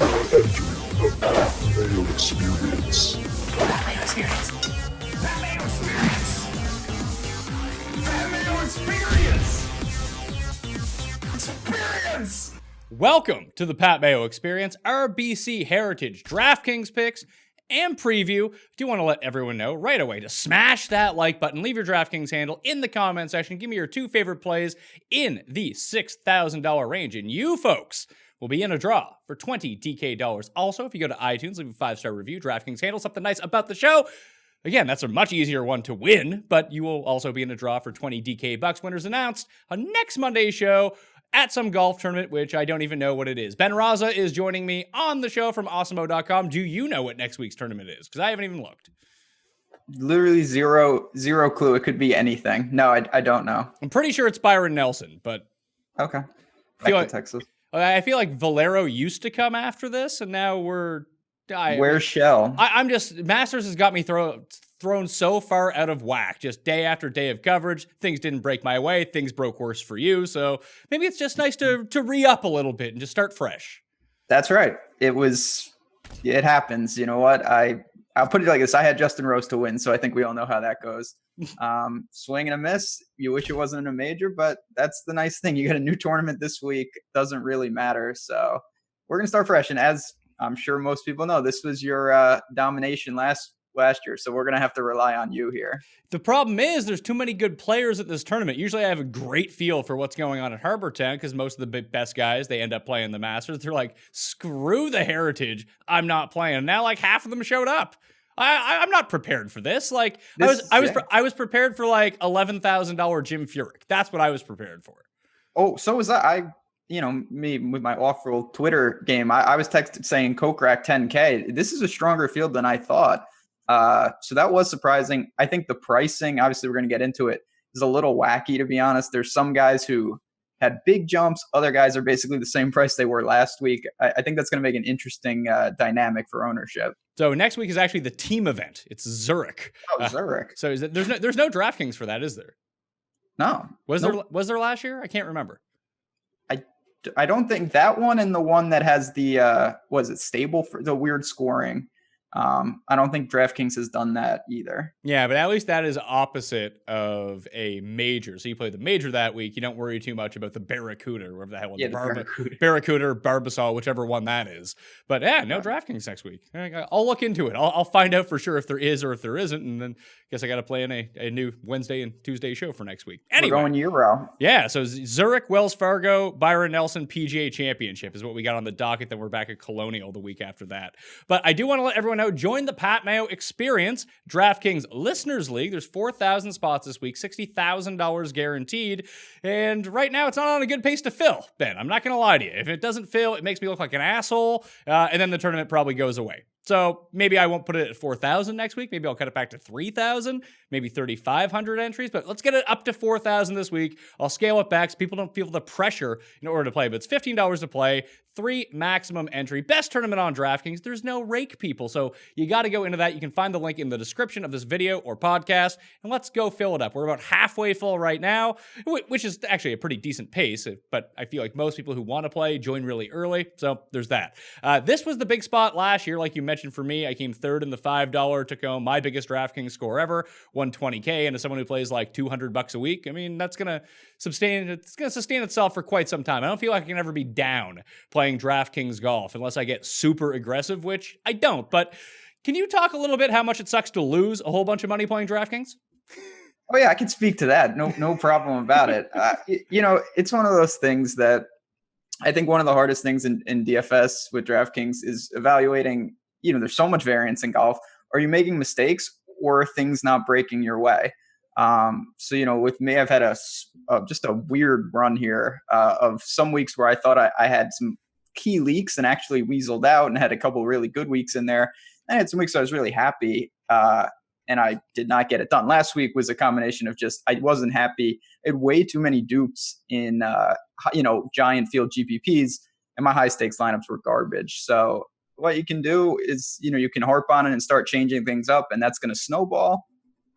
Entering the Mayo Experience. Mayo Experience. Mayo Experience. Mayo Experience. Experience. Welcome to the Pat Mayo Experience, RBC Heritage DraftKings picks and preview. Do want to let everyone know right away to smash that like button, leave your DraftKings handle in the comment section, give me your two favorite plays in the $6,000 range, and you folks will be in a draw for 20 DK dollars. Also, if you go to iTunes, leave a 5-star review, DraftKings handle something nice about the show. Again, that's a much easier one to win, but you will also be in a draw for 20 DK bucks. Winners announced on next Monday's show at some golf tournament, which I don't even know what it is. Ben Rasa is joining me on the show from awesemo.com. Do you know what next week's tournament is? Because I haven't even looked. Literally zero clue. It could be anything. No, I don't know. I'm pretty sure it's Byron Nelson, but okay. Back to Texas. I feel like Valero used to come after this, and now where's Shell? I'm just, Masters has got me thrown so far out of whack, just day after day of coverage. Things didn't break my way. Things broke worse for you. So maybe it's just nice to re-up a little bit and just start fresh. That's right. It happens. You know what? I'll put it like this. I had Justin Rose to win, so I think we all know how that goes. Swing and a miss. You wish it wasn't a major, but that's the nice thing. You got a new tournament this week. Doesn't really matter. So we're going to start fresh. And as I'm sure most people know, this was your domination last year. So we're going to have to rely on you here. The problem is there's too many good players at this tournament. Usually I have a great feel for what's going on at Harbor Town because most of the best guys, they end up playing the Masters. They're like, screw the Heritage. I'm not playing. Now like half of them showed up. I'm not prepared for this. Like I was prepared for like $11,000 Jim Furyk. That's what I was prepared for. Oh, so was that. Me with my off-roll Twitter game, I was texted saying Kokrak 10K. This is a stronger field than I thought. So that was surprising. I think the pricing, obviously we're going to get into it, is a little wacky, to be honest. There's some guys who had big jumps. Other guys are basically the same price they were last week. I think that's going to make an interesting dynamic for ownership. So next week is actually the team event. It's Zurich. Oh, Zurich. So there's no DraftKings for that, is there? No. Was there last year? I can't remember. I don't think that one, and the one that has the stable for the weird scoring. I don't think DraftKings has done that either. Yeah, but at least that is opposite of a major. So you play the major that week. You don't worry too much about the Barracuda or whatever the hell. The Barracuda or Barbasol, whichever one that is. But yeah, no DraftKings next week. I'll look into it. I'll find out for sure if there is or if there isn't. And then I guess I got to play in a new Wednesday and Tuesday show for next week. Anyway. We're going Euro. Yeah, so Zurich, Wells Fargo, Byron Nelson PGA Championship is what we got on the docket. Then we're back at Colonial the week after that. But I do want to let everyone know, join the Pat Mayo Experience DraftKings Listeners League. There's 4,000 spots this week, $60,000 guaranteed. And right now, it's not on a good pace to fill, Ben. I'm not going to lie to you. If it doesn't fill, it makes me look like an asshole. And then the tournament probably goes away. So maybe I won't put it at 4,000 next week. Maybe I'll cut it back to 3,000, maybe 3,500 entries, but let's get it up to 4,000 this week. I'll scale it back so people don't feel the pressure in order to play, but it's $15 to play, 3 maximum entry, best tournament on DraftKings. There's no rake, people, so you got to go into that. You can find the link in the description of this video or podcast, and let's go fill it up. We're about halfway full right now, which is actually a pretty decent pace, but I feel like most people who want to play join really early, so there's that. This was the big spot last year, like you mentioned. For me, I came third in the $5, took home my biggest DraftKings score ever, won $20K, and as someone who plays like $200 a week, I mean, that's going to sustain itself for quite some time. I don't feel like I can ever be down playing DraftKings golf unless I get super aggressive, which I don't. But can you talk a little bit how much it sucks to lose a whole bunch of money playing DraftKings? Oh yeah, I can speak to that. No problem about it. It's one of those things that I think one of the hardest things in DFS with DraftKings is evaluating. There's so much variance in golf. Are you making mistakes or are things not breaking your way? With me, I've had just a weird run here of some weeks where I thought I had some key leaks and actually weaseled out and had a couple really good weeks in there. And I had some weeks I was really happy and I did not get it done. Last week was a combination of just I wasn't happy. I had way too many dupes in giant field GPPs, and my high stakes lineups were garbage. So what you can do is, you can harp on it and start changing things up, and that's going to snowball.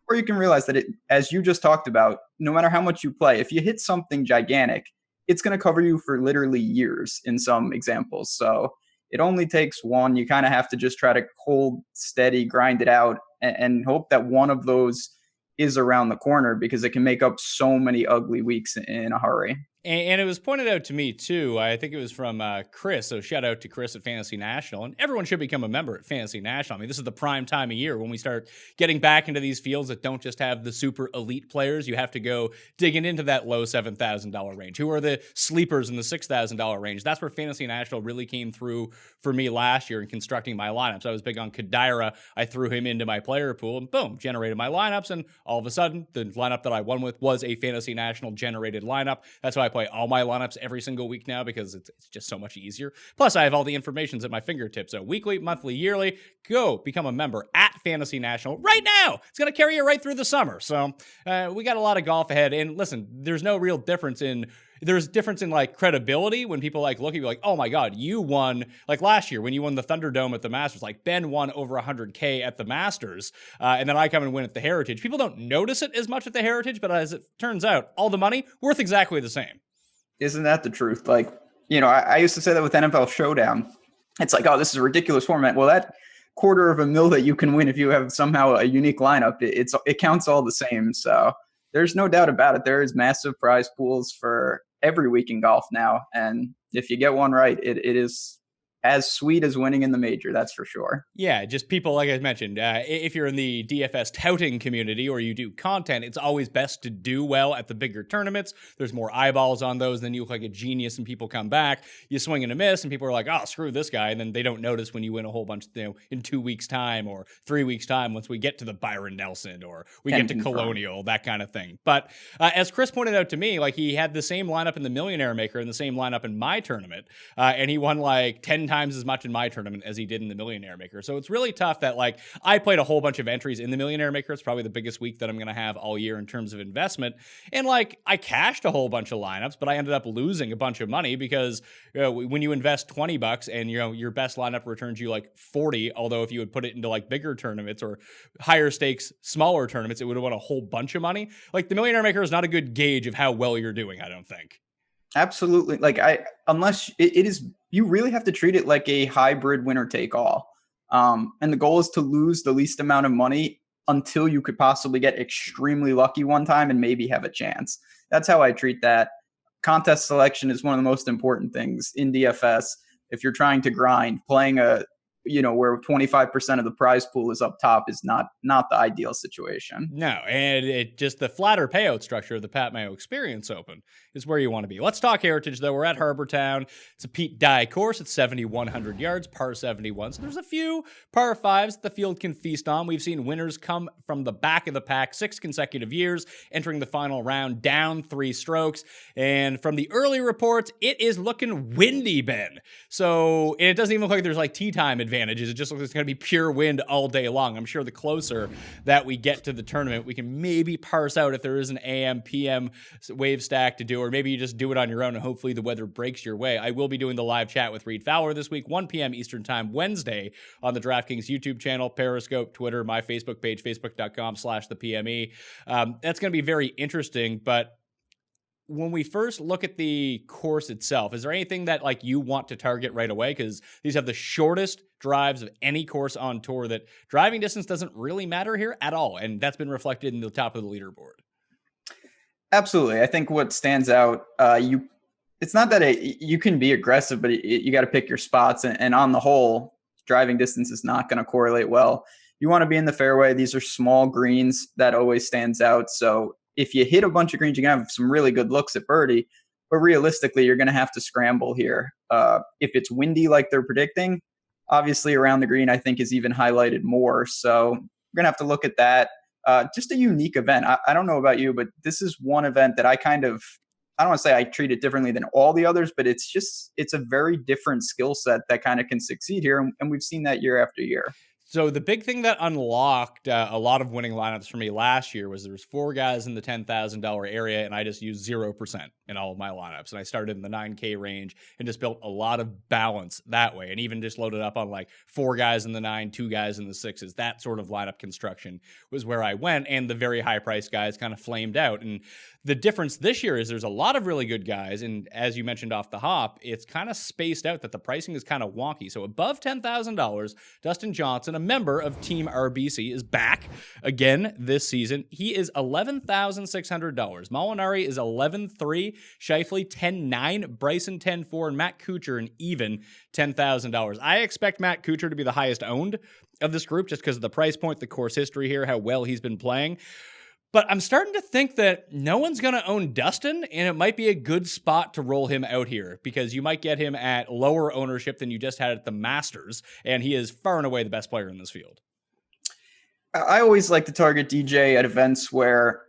Or you can realize that as you just talked about, no matter how much you play, if you hit something gigantic, it's going to cover you for literally years in some examples. So it only takes one. You kind of have to just try to hold steady, grind it out, and hope that one of those is around the corner, because it can make up so many ugly weeks in a hurry. And it was pointed out to me, too. I think it was from Chris. So shout out to Chris at Fantasy National. And everyone should become a member at Fantasy National. I mean, this is the prime time of year when we start getting back into these fields that don't just have the super elite players. You have to go digging into that low $7,000 range. Who are the sleepers in the $6,000 range? That's where Fantasy National really came through for me last year in constructing my lineups. I was big on Kadira. I threw him into my player pool and boom, generated my lineups. And all of a sudden, the lineup that I won with was a Fantasy National generated lineup. That's why I play all my lineups every single week now, because it's just so much easier. Plus, I have all the information at my fingertips. So weekly, monthly, yearly, go become a member at Fantasy National right now. It's going to carry you right through the summer. So we got a lot of golf ahead. And listen, there's no real difference in like credibility when people like look at you like, oh my God, you won, like last year when you won the Thunderdome at the Masters, like Ben won over 100K at the Masters. And then I come and win at the Heritage. People don't notice it as much at the Heritage, but as it turns out, all the money worth exactly the same. Isn't that the truth? Like, I used to say that with NFL Showdown. It's like, oh, this is a ridiculous format. Well, that $250,000 that you can win if you have somehow a unique lineup, it counts all the same. So there's no doubt about it. There is massive prize pools for every week in golf now. And if you get one right, it is as sweet as winning in the major, that's for sure. Yeah, just people, like I mentioned, if you're in the DFS touting community or you do content, it's always best to do well at the bigger tournaments. There's more eyeballs on those, then you look like a genius and people come back. You swing and a miss and people are like, oh, screw this guy. And then they don't notice when you win a whole bunch, in 2 weeks' time or 3 weeks' time once we get to the Byron Nelson or we get to Colonial, that kind of thing. But as Chris pointed out to me, like he had the same lineup in the Millionaire Maker and the same lineup in my tournament, and he won like 10 times as much in my tournament as he did in the Millionaire Maker. So it's really tough that like I played a whole bunch of entries in the Millionaire Maker. It's probably the biggest week that I'm going to have all year in terms of investment. And like I cashed a whole bunch of lineups, but I ended up losing a bunch of money because when you invest $20 and your best lineup returns you like 40, although if you would put it into like bigger tournaments or higher stakes, smaller tournaments, it would have won a whole bunch of money. Like the Millionaire Maker is not a good gauge of how well you're doing, I don't think. Absolutely. Like unless it is, you really have to treat it like a hybrid winner take all. And the goal is to lose the least amount of money until you could possibly get extremely lucky one time and maybe have a chance. That's how I treat that. Contest selection is one of the most important things in DFS. If you're trying to grind, playing where 25% of the prize pool is up top is not the ideal situation. No, and it just the flatter payout structure of the Pat Mayo Experience Open is where you want to be. Let's talk Heritage, though. We're at Harbour Town. It's a Pete Dye course. It's 7,100 yards, par 71. So there's a few par fives the field can feast on. We've seen winners come from the back of the pack 6 consecutive years, entering the final round down 3 strokes. And from the early reports, it is looking windy, Ben. So it doesn't even look like there's like tee time advantages. It just looks like it's going to be pure wind all day long. I'm sure the closer that we get to the tournament, we can maybe parse out if there is an AM, PM wave stack to do, or maybe you just do it on your own and hopefully the weather breaks your way. I will be doing the live chat with Reed Fowler this week, 1 p.m. Eastern Time, Wednesday, on the DraftKings YouTube channel, Periscope, Twitter, my Facebook page, facebook.com/thepme. That's going to be very interesting, but when we first look at the course itself, is there anything that like you want to target right away? Because these have the shortest drives of any course on tour, that driving distance doesn't really matter here at all. And that's been reflected in the top of the leaderboard. Absolutely. I think what stands out, it's not that you can be aggressive, but you got to pick your spots. And on the whole, driving distance is not going to correlate well. You want to be in the fairway. These are small greens. That always stands out. So if you hit a bunch of greens, you're going to have some really good looks at birdie. But realistically, you're going to have to scramble here. If it's windy like they're predicting, obviously around the green, I think is even highlighted more. So we're going to have to look at that. Just a unique event. I don't know about you, but this is one event that I don't want to say I treat it differently than all the others, but it's a very different skill set that kind of can succeed here. And we've seen that year after year. So the big thing that unlocked a lot of winning lineups for me last year was there was 4 guys in the $10,000 area, and I just used 0% in all of my lineups. And I started in the 9K range and just built a lot of balance that way, and even just loaded up on like 4 guys in the 9, 2 guys in the 6s. That sort of lineup construction was where I went, and the very high price guys kind of flamed out. And The difference this year is there's a lot of really good guys. And as you mentioned off the hop, it's kind of spaced out that the pricing is kind of wonky. So above $10,000, Dustin Johnson, a member of Team RBC, is back again this season. He is $11,600. Molinari is 11.3, Scheifele 10.9, Bryson 10.4, and Matt Kuchar an even $10,000. I expect Matt Kuchar to be the highest owned of this group just because of the price point, the course history here, how well he's been playing. But I'm starting to think that no one's going to own Dustin, and it might be a good spot to roll him out here because you might get him at lower ownership than you just had at the Masters, and he is far and away the best player in this field. I always like to target DJ at events where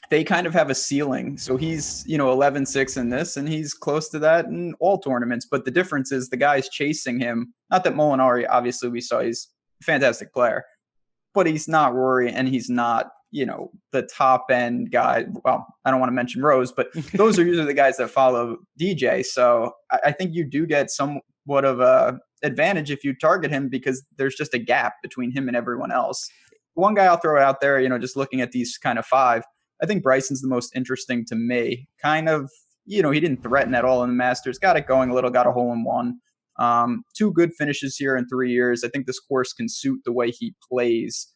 they kind of have a ceiling. So he's, 11-6 in this, and he's close to that in all tournaments. But the difference is the guy's chasing him. Not that Molinari, obviously, we saw he's a fantastic player, but he's not Rory, and he's not, the top end guy. Well, I don't want to mention Rose, but those are usually the guys that follow DJ. So I think you do get somewhat of a advantage if you target him because there's just a gap between him and everyone else. One guy I'll throw out there, just looking at these kind of five, I think Bryson's the most interesting to me. Kind of, he didn't threaten at all in the Masters. Got it going a little, got a hole in one. Two good finishes here in 3 years. I think this course can suit the way he plays.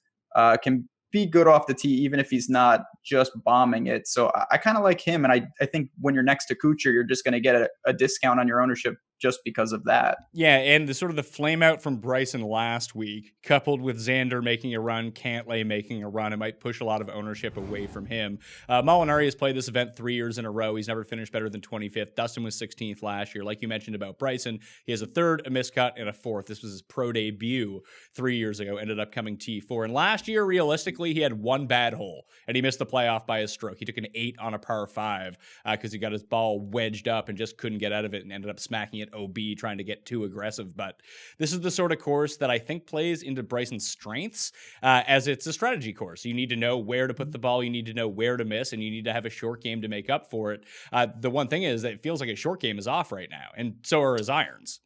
Can be good off the tee, even if he's not just bombing it. So I kind of like him. And I think when you're next to Kuchar, you're just going to get a discount on your ownership just because of that. Yeah, and the sort of the flame out from Bryson last week, coupled with Xander making a run, Cantlay making a run, it might push a lot of ownership away from him. Molinari has played this event 3 years in a row. He's never finished better than 25th. Dustin was 16th last year. Like you mentioned about Bryson, he has a third, a miscut, and a fourth. This was his pro debut 3 years ago, ended up coming T4. And last year, realistically, he had one bad hole, and he missed the playoff by a stroke. He took an 8 on a par 5 because he got his ball wedged up and just couldn't get out of it and ended up smacking it OB, trying to get too aggressive. But this is the sort of course that I think plays into Bryson's strengths, as it's a strategy course. You need to know where to put the ball, you need to know where to miss, and you need to have a short game to make up for it. The one thing is that it feels like his short game is off right now, and so are his irons.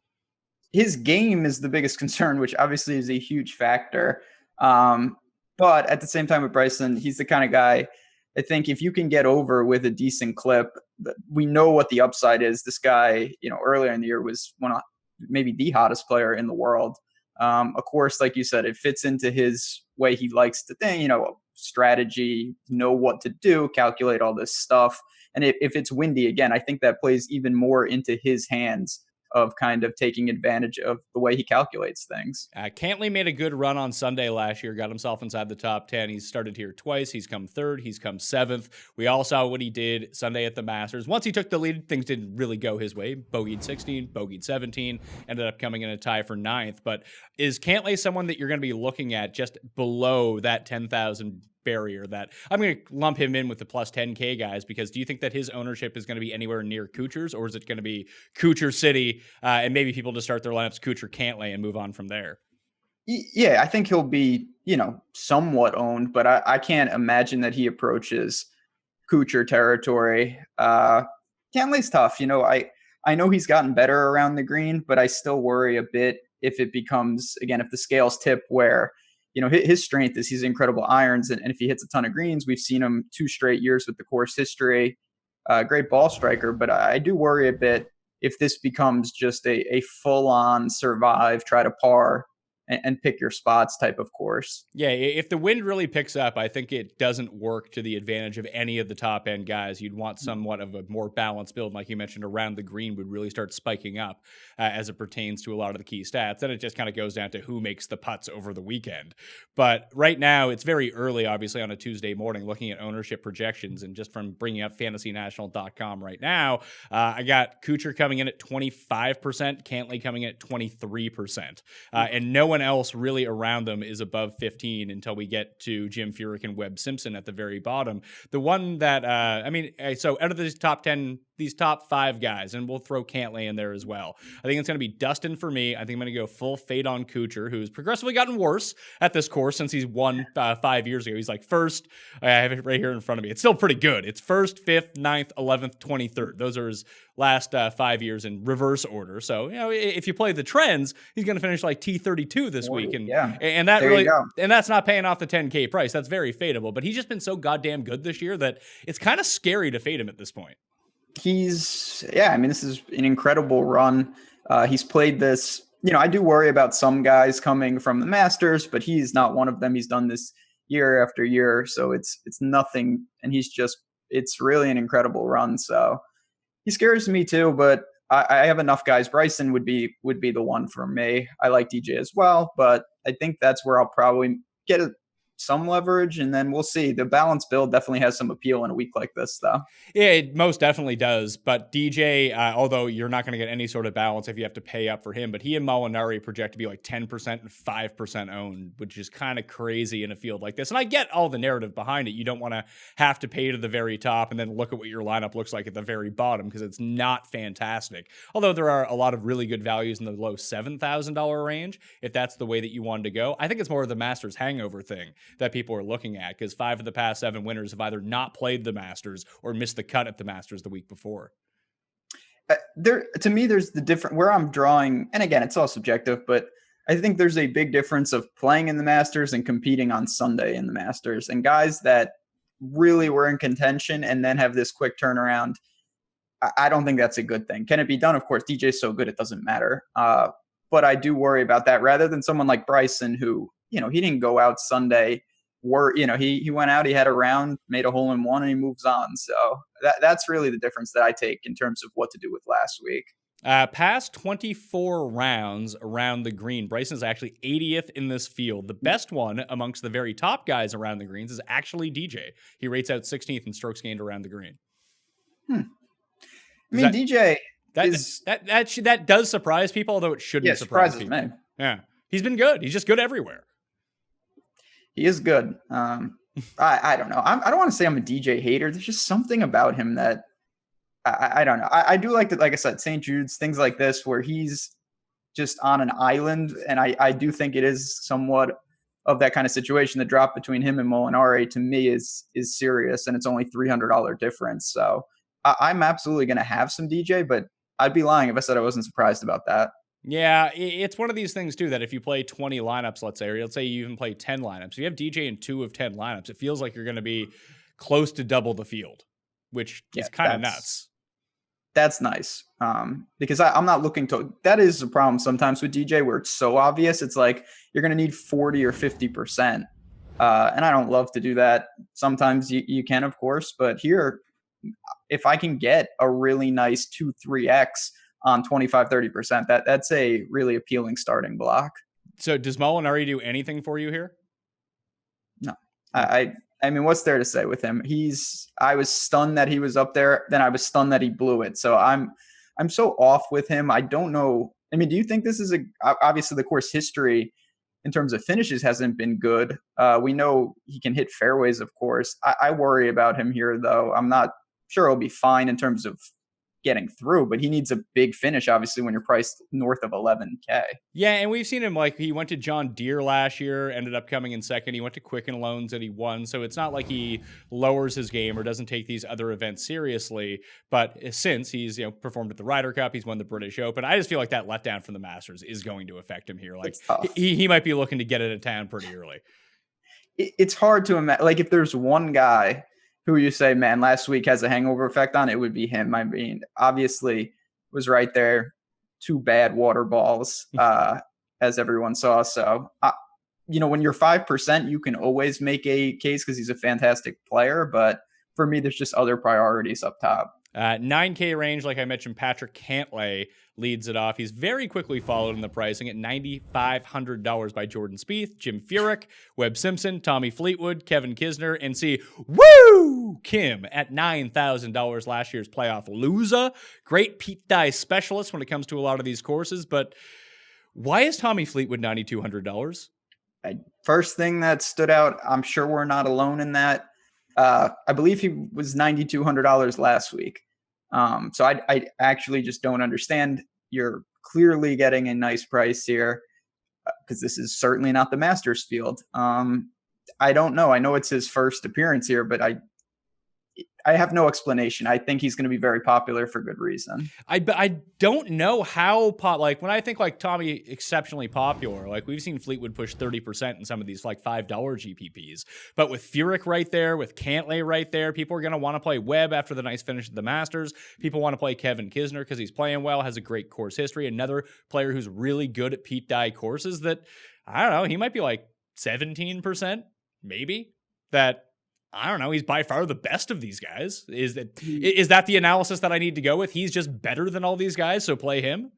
His game is the biggest concern, which obviously is a huge factor. But at the same time with Bryson, he's the kind of guy, I think if you can get over with a decent clip, we know what the upside is. This guy, earlier in the year was maybe the hottest player in the world. Of course, like you said, it fits into his way he likes to think, strategy, know what to do, calculate all this stuff. And if it's windy, again, I think that plays even more into his hands of kind of taking advantage of the way he calculates things. Cantlay made a good run on Sunday last year, got himself inside the top 10. He's started here twice. He's come third. He's come seventh. We all saw what he did Sunday at the Masters. Once he took the lead, things didn't really go his way. Bogeyed 16, bogeyed 17, ended up coming in a tie for ninth. But is Cantlay someone that you're going to be looking at just below that 10,000 barrier? That I'm going to lump him in with the plus 10K guys, because do you think that his ownership is going to be anywhere near Kuchar's, or is it going to be Kuchar City and maybe people just start their lineups Kuchar Cantlay and move on from there? Yeah, I think he'll be, somewhat owned, but I can't imagine that he approaches Kuchar territory. Cantlay's tough. I know he's gotten better around the green, but I still worry a bit if it becomes, again, if the scales tip where his strength is he's incredible irons. And if he hits a ton of greens, we've seen him 2 straight years with the course history, great ball striker. But I do worry a bit if this becomes just a full-on survive, try to par and pick your spots type of course. Yeah, if the wind really picks up, I think it doesn't work to the advantage of any of the top end guys. You'd want somewhat of a more balanced build, like you mentioned, around the green would really start spiking up as it pertains to a lot of the key stats. Then it just kind of goes down to who makes the putts over the weekend. But right now, it's very early, obviously, on a Tuesday morning, looking at ownership projections. And just from bringing up fantasynational.com right now, I got Kuchar coming in at 25%, Cantlay coming in at 23%, and no one else really around them is above 15 until we get to Jim Furyk and Webb Simpson at the very bottom. The one that, so out of these top 10, these top 5 guys, and we'll throw Cantlay in there as well. I think it's going to be Dustin for me. I think I'm going to go full fade on Kuchar, who's progressively gotten worse at this course since he's won 5 years ago. He's like first, I have it right here in front of me. It's still pretty good. It's first, 5th, 9th, 11th, 23rd. Those are his last 5 years in reverse order. So, if you play the trends, he's going to finish like T32 this week. And that there really, you go. and that's not paying off the 10K price. That's very fadeable, but he's just been so goddamn good this year that it's kind of scary to fade him at this point. This is an incredible run. He's played this, I do worry about some guys coming from the Masters, but he's not one of them. He's done this year after year. So it's nothing. And it's really an incredible run. So he scares me too, but I have enough guys. Bryson would be the one for me. I like DJ as well, but I think that's where I'll probably get some leverage, and then we'll see. The balanced build definitely has some appeal in a week like this, though. Yeah, it most definitely does. But DJ, although you're not going to get any sort of balance if you have to pay up for him, but he and Molinari project to be like 10% and 5% owned, which is kind of crazy in a field like this. And I get all the narrative behind it. You don't want to have to pay to the very top and then look at what your lineup looks like at the very bottom, because it's not fantastic. Although there are a lot of really good values in the low $7,000 range, if that's the way that you wanted to go. I think it's more of the Masters hangover thing that people are looking at, because 5 of the past 7 winners have either not played the Masters or missed the cut at the Masters the week before. To me, there's the different where I'm drawing, and again, it's all subjective, but I think there's a big difference of playing in the Masters and competing on Sunday in the Masters. And guys that really were in contention and then have this quick turnaround, I don't think that's a good thing. Can it be done? Of course, DJ's so good it doesn't matter. But I do worry about that, rather than someone like Bryson who, he didn't go out Sunday. He went out, he had a round, made a hole in one, and he moves on. So that's really the difference that I take in terms of what to do with last week. Past 24 rounds around the green, Bryson's actually 80th in this field. The best one amongst the very top guys around the greens is actually DJ. He rates out 16th in strokes gained around the green. DJ that does surprise people, although it shouldn't surprise people. Me. Yeah, he's been good. He's just good everywhere. He is good. I don't know. I don't want to say I'm a DJ hater. There's just something about him that I don't know. I do like that. Like I said, St. Jude's, things like this, where he's just on an island. And I do think it is somewhat of that kind of situation. The drop between him and Molinari to me is serious, and it's only $300 difference. So I'm absolutely going to have some DJ, but I'd be lying if I said I wasn't surprised about that. Yeah, it's one of these things, too, that if you play 20 lineups, let's say, or let's say you even play 10 lineups, if you have DJ in 2 of 10 lineups, it feels like you're going to be close to double the field, which is kind of nuts. That's nice, because I'm not looking to – that is a problem sometimes with DJ where it's so obvious. It's like you're going to need 40 or 50%, and I don't love to do that. Sometimes you can, of course, but here, if I can get a really nice 2-3x on 25-30%, that's a really appealing starting block. So does Molinari do anything for you here? No. I mean, what's there to say with him? I was stunned that he was up there, then I was stunned that he blew it. So I'm so off with him. I don't know. I mean, do you think this is obviously the course history in terms of finishes hasn't been good. We know he can hit fairways, of course. I worry about him here, though. I'm not sure he'll be fine in terms of getting through, but he needs a big finish, obviously, when you're priced north of 11K. Yeah, and we've seen him, like, he went to John Deere last year, ended up coming in second. He went to Quicken Loans and he won. So it's not like he lowers his game or doesn't take these other events seriously. But since he's, performed at the Ryder Cup, he's won the British Open. I just feel like that letdown from the Masters is going to affect him here. Like, he might be looking to get it of town pretty early. It's hard to imagine. Like, if there's one guy who you say, man, last week has a hangover effect on, it would be him. I mean, obviously was right there. 2 bad water balls, as everyone saw. So, when you're 5%, you can always make a case because he's a fantastic player. But for me, there's just other priorities up top. 9K range, like I mentioned, Patrick Cantlay leads it off. He's very quickly followed in the pricing at $9,500 by Jordan Spieth, Jim Furyk, Webb Simpson, Tommy Fleetwood, Kevin Kisner, and Kim at $9,000, last year's playoff loser. Great Pete Dye specialist when it comes to a lot of these courses, but why is Tommy Fleetwood $9,200? First thing that stood out, I'm sure we're not alone in that. I believe he was $9,200 last week. So I actually just don't understand. You're clearly getting a nice price here because this is certainly not the Masters field. I don't know. I know it's his first appearance here, but I I have no explanation. I think he's going to be very popular for good reason. I don't know how like when I think like Tommy exceptionally popular, like we've seen Fleetwood push 30% in some of these like $5 GPPs, but with Furyk right there, with Cantlay right there, people are going to want to play Webb after the nice finish at the Masters. People want to play Kevin Kisner because he's playing well, has a great course history. Another player who's really good at Pete Dye courses that, I don't know, he might be like 17%, maybe, that, I don't know, he's by far the best of these guys. Is that the analysis that I need to go with? He's just better than all these guys, so play him?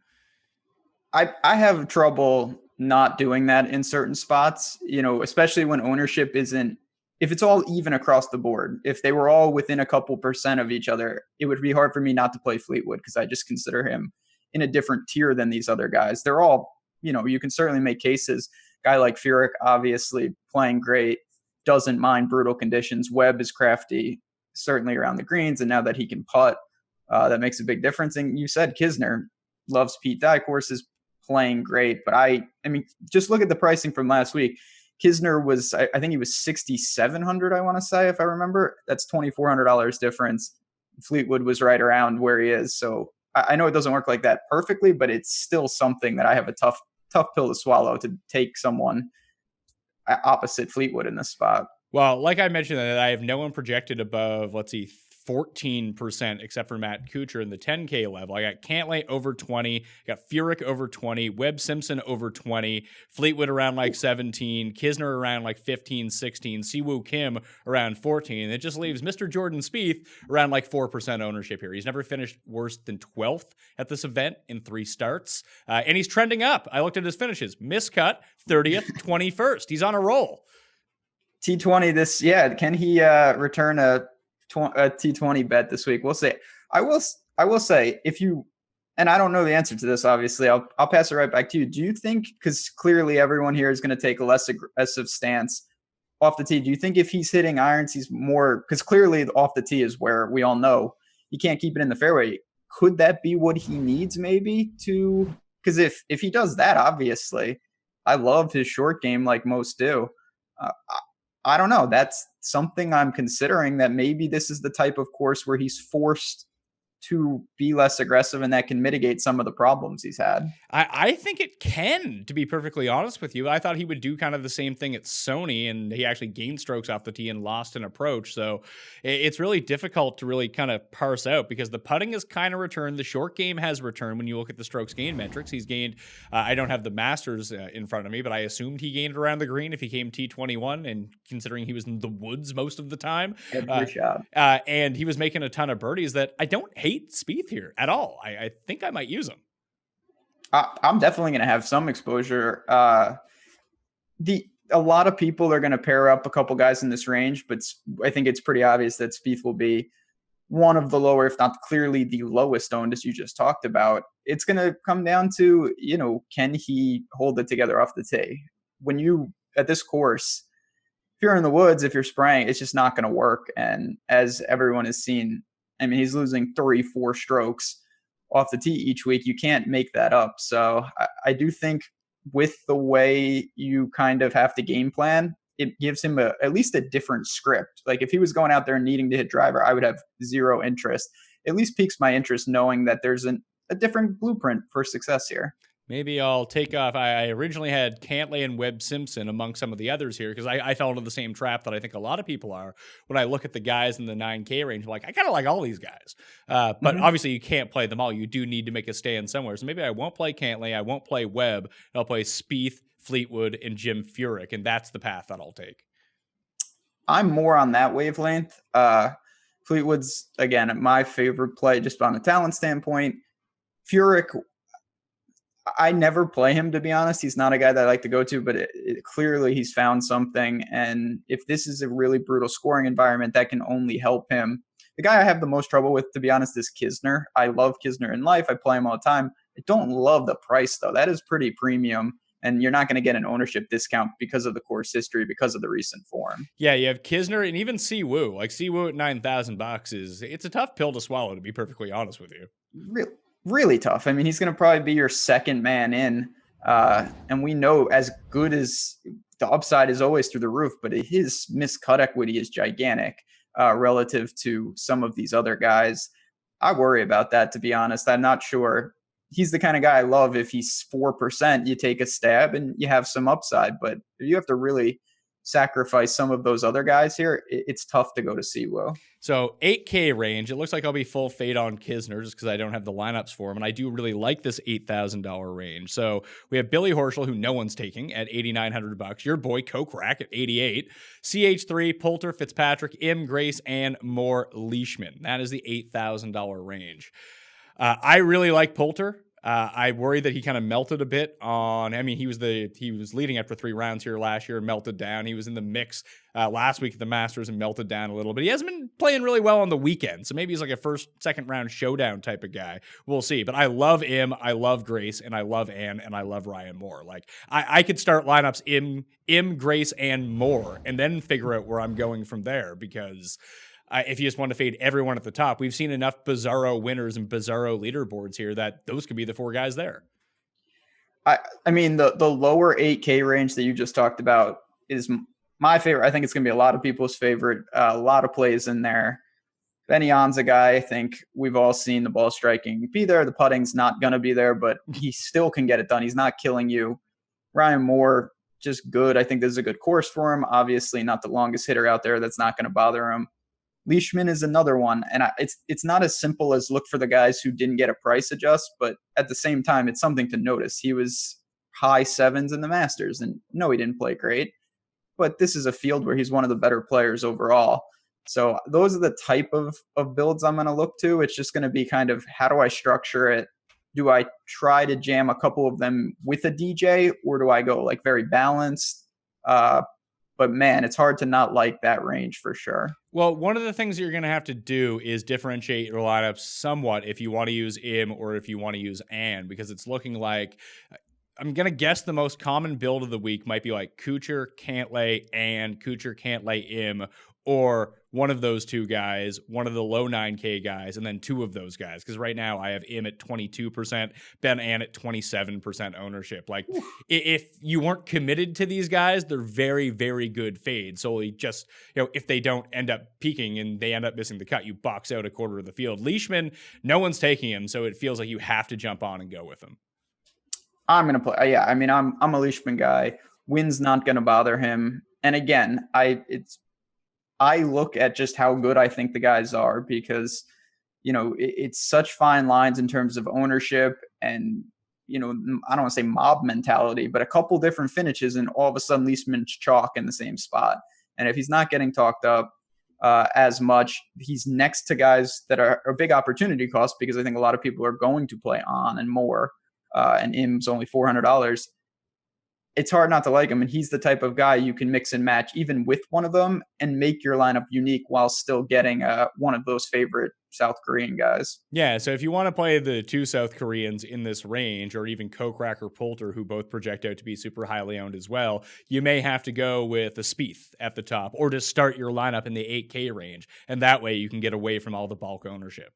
I have trouble not doing that in certain spots, especially when ownership isn't, if it's all even across the board. If they were all within a couple percent of each other, it would be hard for me not to play Fleetwood because I just consider him in a different tier than these other guys. They're all, you can certainly make cases. Guy like Furyk, obviously playing great, doesn't mind brutal conditions. Webb is crafty, certainly around the greens, and now that he can putt, that makes a big difference. And you said Kisner loves Pete Dye courses, playing great. But I mean, just look at the pricing from last week. Kisner was, I think he was 6,700, I want to say, if I remember. That's $2,400 difference. Fleetwood was right around where he is. So I know it doesn't work like that perfectly, but it's still something that I have a tough pill to swallow, to take someone opposite Fleetwood in this spot. Well, like I mentioned, that I have no one projected above, 14%, except for Matt Kuchar in the 10K level. I got Cantlay over 20, I got Furyk over 20, Webb Simpson over 20, Fleetwood around like 17, Kisner around like 15, 16, Siwoo Kim around 14. It just leaves Mr. Jordan Spieth around like 4% ownership here. He's never finished worse than 12th at this event in 3 starts, and he's trending up. I looked at his finishes: miscut, 30th, 21st. He's on a roll. T20 can he return a T20 bet this week? We'll see. I will say, if you, and I don't know the answer to this, obviously, I'll pass it right back to you. Do you think, because clearly everyone here is going to take a less aggressive stance off the tee, do you think if he's hitting irons, he's more, because clearly off the tee is where we all know he can't keep it in the fairway. Could that be what he needs maybe to, because if he does that, obviously, I love his short game like most do. I don't know. That's something I'm considering, that maybe this is the type of course where he's forced to be less aggressive, and that can mitigate some of the problems he's had. I think it can, to be perfectly honest with you. I thought he would do kind of the same thing at Sony, and he actually gained strokes off the tee and lost an approach. So it's really difficult to really kind of parse out, because the putting has kind of returned. The short game has returned when you look at the strokes gain metrics. He's gained, I don't have the Masters in front of me, but I assumed he gained around the green if he came T21, and considering he was in the woods most of the time. Every shot. And he was making a ton of birdies. That I don't hate Spieth here at all. I think I might use him. I'm definitely going to have some exposure. A lot of people are going to pair up a couple guys in this range, but I think it's pretty obvious that Spieth will be one of the lower, if not clearly the lowest owned, as you just talked about. It's going to come down to, can he hold it together off the tee? When you, at this course, if you're in the woods, if you're spraying, it's just not going to work. And as everyone has seen, I mean, he's losing 3-4 strokes off the tee each week. You can't make that up. So I do think with the way you kind of have to game plan, it gives him at least a different script. Like if he was going out there and needing to hit driver, I would have zero interest. At least piques my interest knowing that there's a different blueprint for success here. Maybe I'll take off. I originally had Cantlay and Webb Simpson among some of the others here, because I fell into the same trap that I think a lot of people are when I look at the guys in the 9K range. I'm like, I kind of like all these guys. But obviously you can't play them all. You do need to make a stand somewhere. So maybe I won't play Cantlay. I won't play Webb. I'll play Spieth, Fleetwood, and Jim Furyk. And that's the path that I'll take. I'm more on that wavelength. Fleetwood's, again, my favorite play just on a talent standpoint. Furyk, I never play him, to be honest. He's not a guy that I like to go to, but clearly he's found something. And if this is a really brutal scoring environment, that can only help him. The guy I have the most trouble with, to be honest, is Kisner. I love Kisner in life. I play him all the time. I don't love the price, though. That is pretty premium. And you're not going to get an ownership discount because of the course history, because of the recent form. Yeah, you have Kisner and even Siwoo. Like Siwoo at $9,000 it's a tough pill to swallow, to be perfectly honest with you. Really tough. I mean, he's going to probably be your second man in. And we know, as good as the upside is always through the roof, but his miscut equity is gigantic. relative to some of these other guys. I worry about that, to be honest. I'm not sure. He's the kind of guy I love. If he's 4%, you take a stab and you have some upside. But if you have to really sacrifice some of those other guys here, it's tough to go to Siwo. So 8K range, it looks like I'll be full fade on Kisner just because I don't have the lineups for him. And I do really like this $8,000 range. So we have Billy Horschel, who no one's taking, at $8,900. Your boy Kokrak at 88. CH3, Poulter, Fitzpatrick, M, Grace, and more Leishman. That is the $8,000 range. I really like Poulter. I worry that he kind of melted a bit on. I mean, he was leading after 3 rounds here last year, melted down. He was in the mix last week at the Masters and melted down a little bit. He hasn't been playing really well on the weekend, so maybe he's like a first, second round showdown type of guy. We'll see. But I love him, I love Grace, and I love Ann, and I love Ryan Moore. Like I could start lineups in Grace and Moore, and then figure out where I'm going from there because. If you just want to fade everyone at the top, we've seen enough bizarro winners and bizarro leaderboards here that those could be the 4 guys there. I mean, the lower 8K range that you just talked about is my favorite. I think it's going to be a lot of people's favorite. A lot of plays in there. Benny On's a guy, I think we've all seen the ball striking be there. The putting's not going to be there, but he still can get it done. He's not killing you. Ryan Moore, just good. I think this is a good course for him. Obviously not the longest hitter out there. That's not going to bother him. Leishman is another one, and it's not as simple as look for the guys who didn't get a price adjust, but at the same time, it's something to notice. He was high 7s in the Masters, and no, he didn't play great, but this is a field where he's one of the better players overall. So those are the type of builds I'm going to look to. It's just going to be kind of how do I structure it? Do I try to jam a couple of them with a DJ, or do I go like very balanced? But man, it's hard to not like that range for sure. Well, one of the things you're going to have to do is differentiate your lineups somewhat if you want to use Im or if you want to use An, because it's looking like, I'm going to guess the most common build of the week might be like Kuchar, Cantlay, and Kuchar, Cantlay, Im, or one of those 2 guys, one of the low 9K guys, and then 2 of those guys. Because right now I have Im at 22%, Ben An at 27% ownership. Like, if you weren't committed to these guys, they're very, very good fades. Solely just, if they don't end up peaking and they end up missing the cut, you box out a quarter of the field. Leishman, no one's taking him, so it feels like you have to jump on and go with him. I'm going to play. Yeah, I mean, I'm a Leishman guy. Wind's not going to bother him. And again, I look at just how good I think the guys are because, it's such fine lines in terms of ownership and, I don't want to say mob mentality, but a couple different finishes and all of a sudden Leishman's chalk in the same spot. And if he's not getting talked up as much, he's next to guys that are a big opportunity cost because I think a lot of people are going to play on and more. And Im's only $400. It's hard not to like him. And he's the type of guy you can mix and match even with one of them and make your lineup unique while still getting one of those favorite South Korean guys. Yeah, so if you want to play the 2 South Koreans in this range, or even Kokrak or Poulter, who both project out to be super highly owned as well, you may have to go with a Spieth at the top, or just start your lineup in the 8K range. And that way you can get away from all the bulk ownership.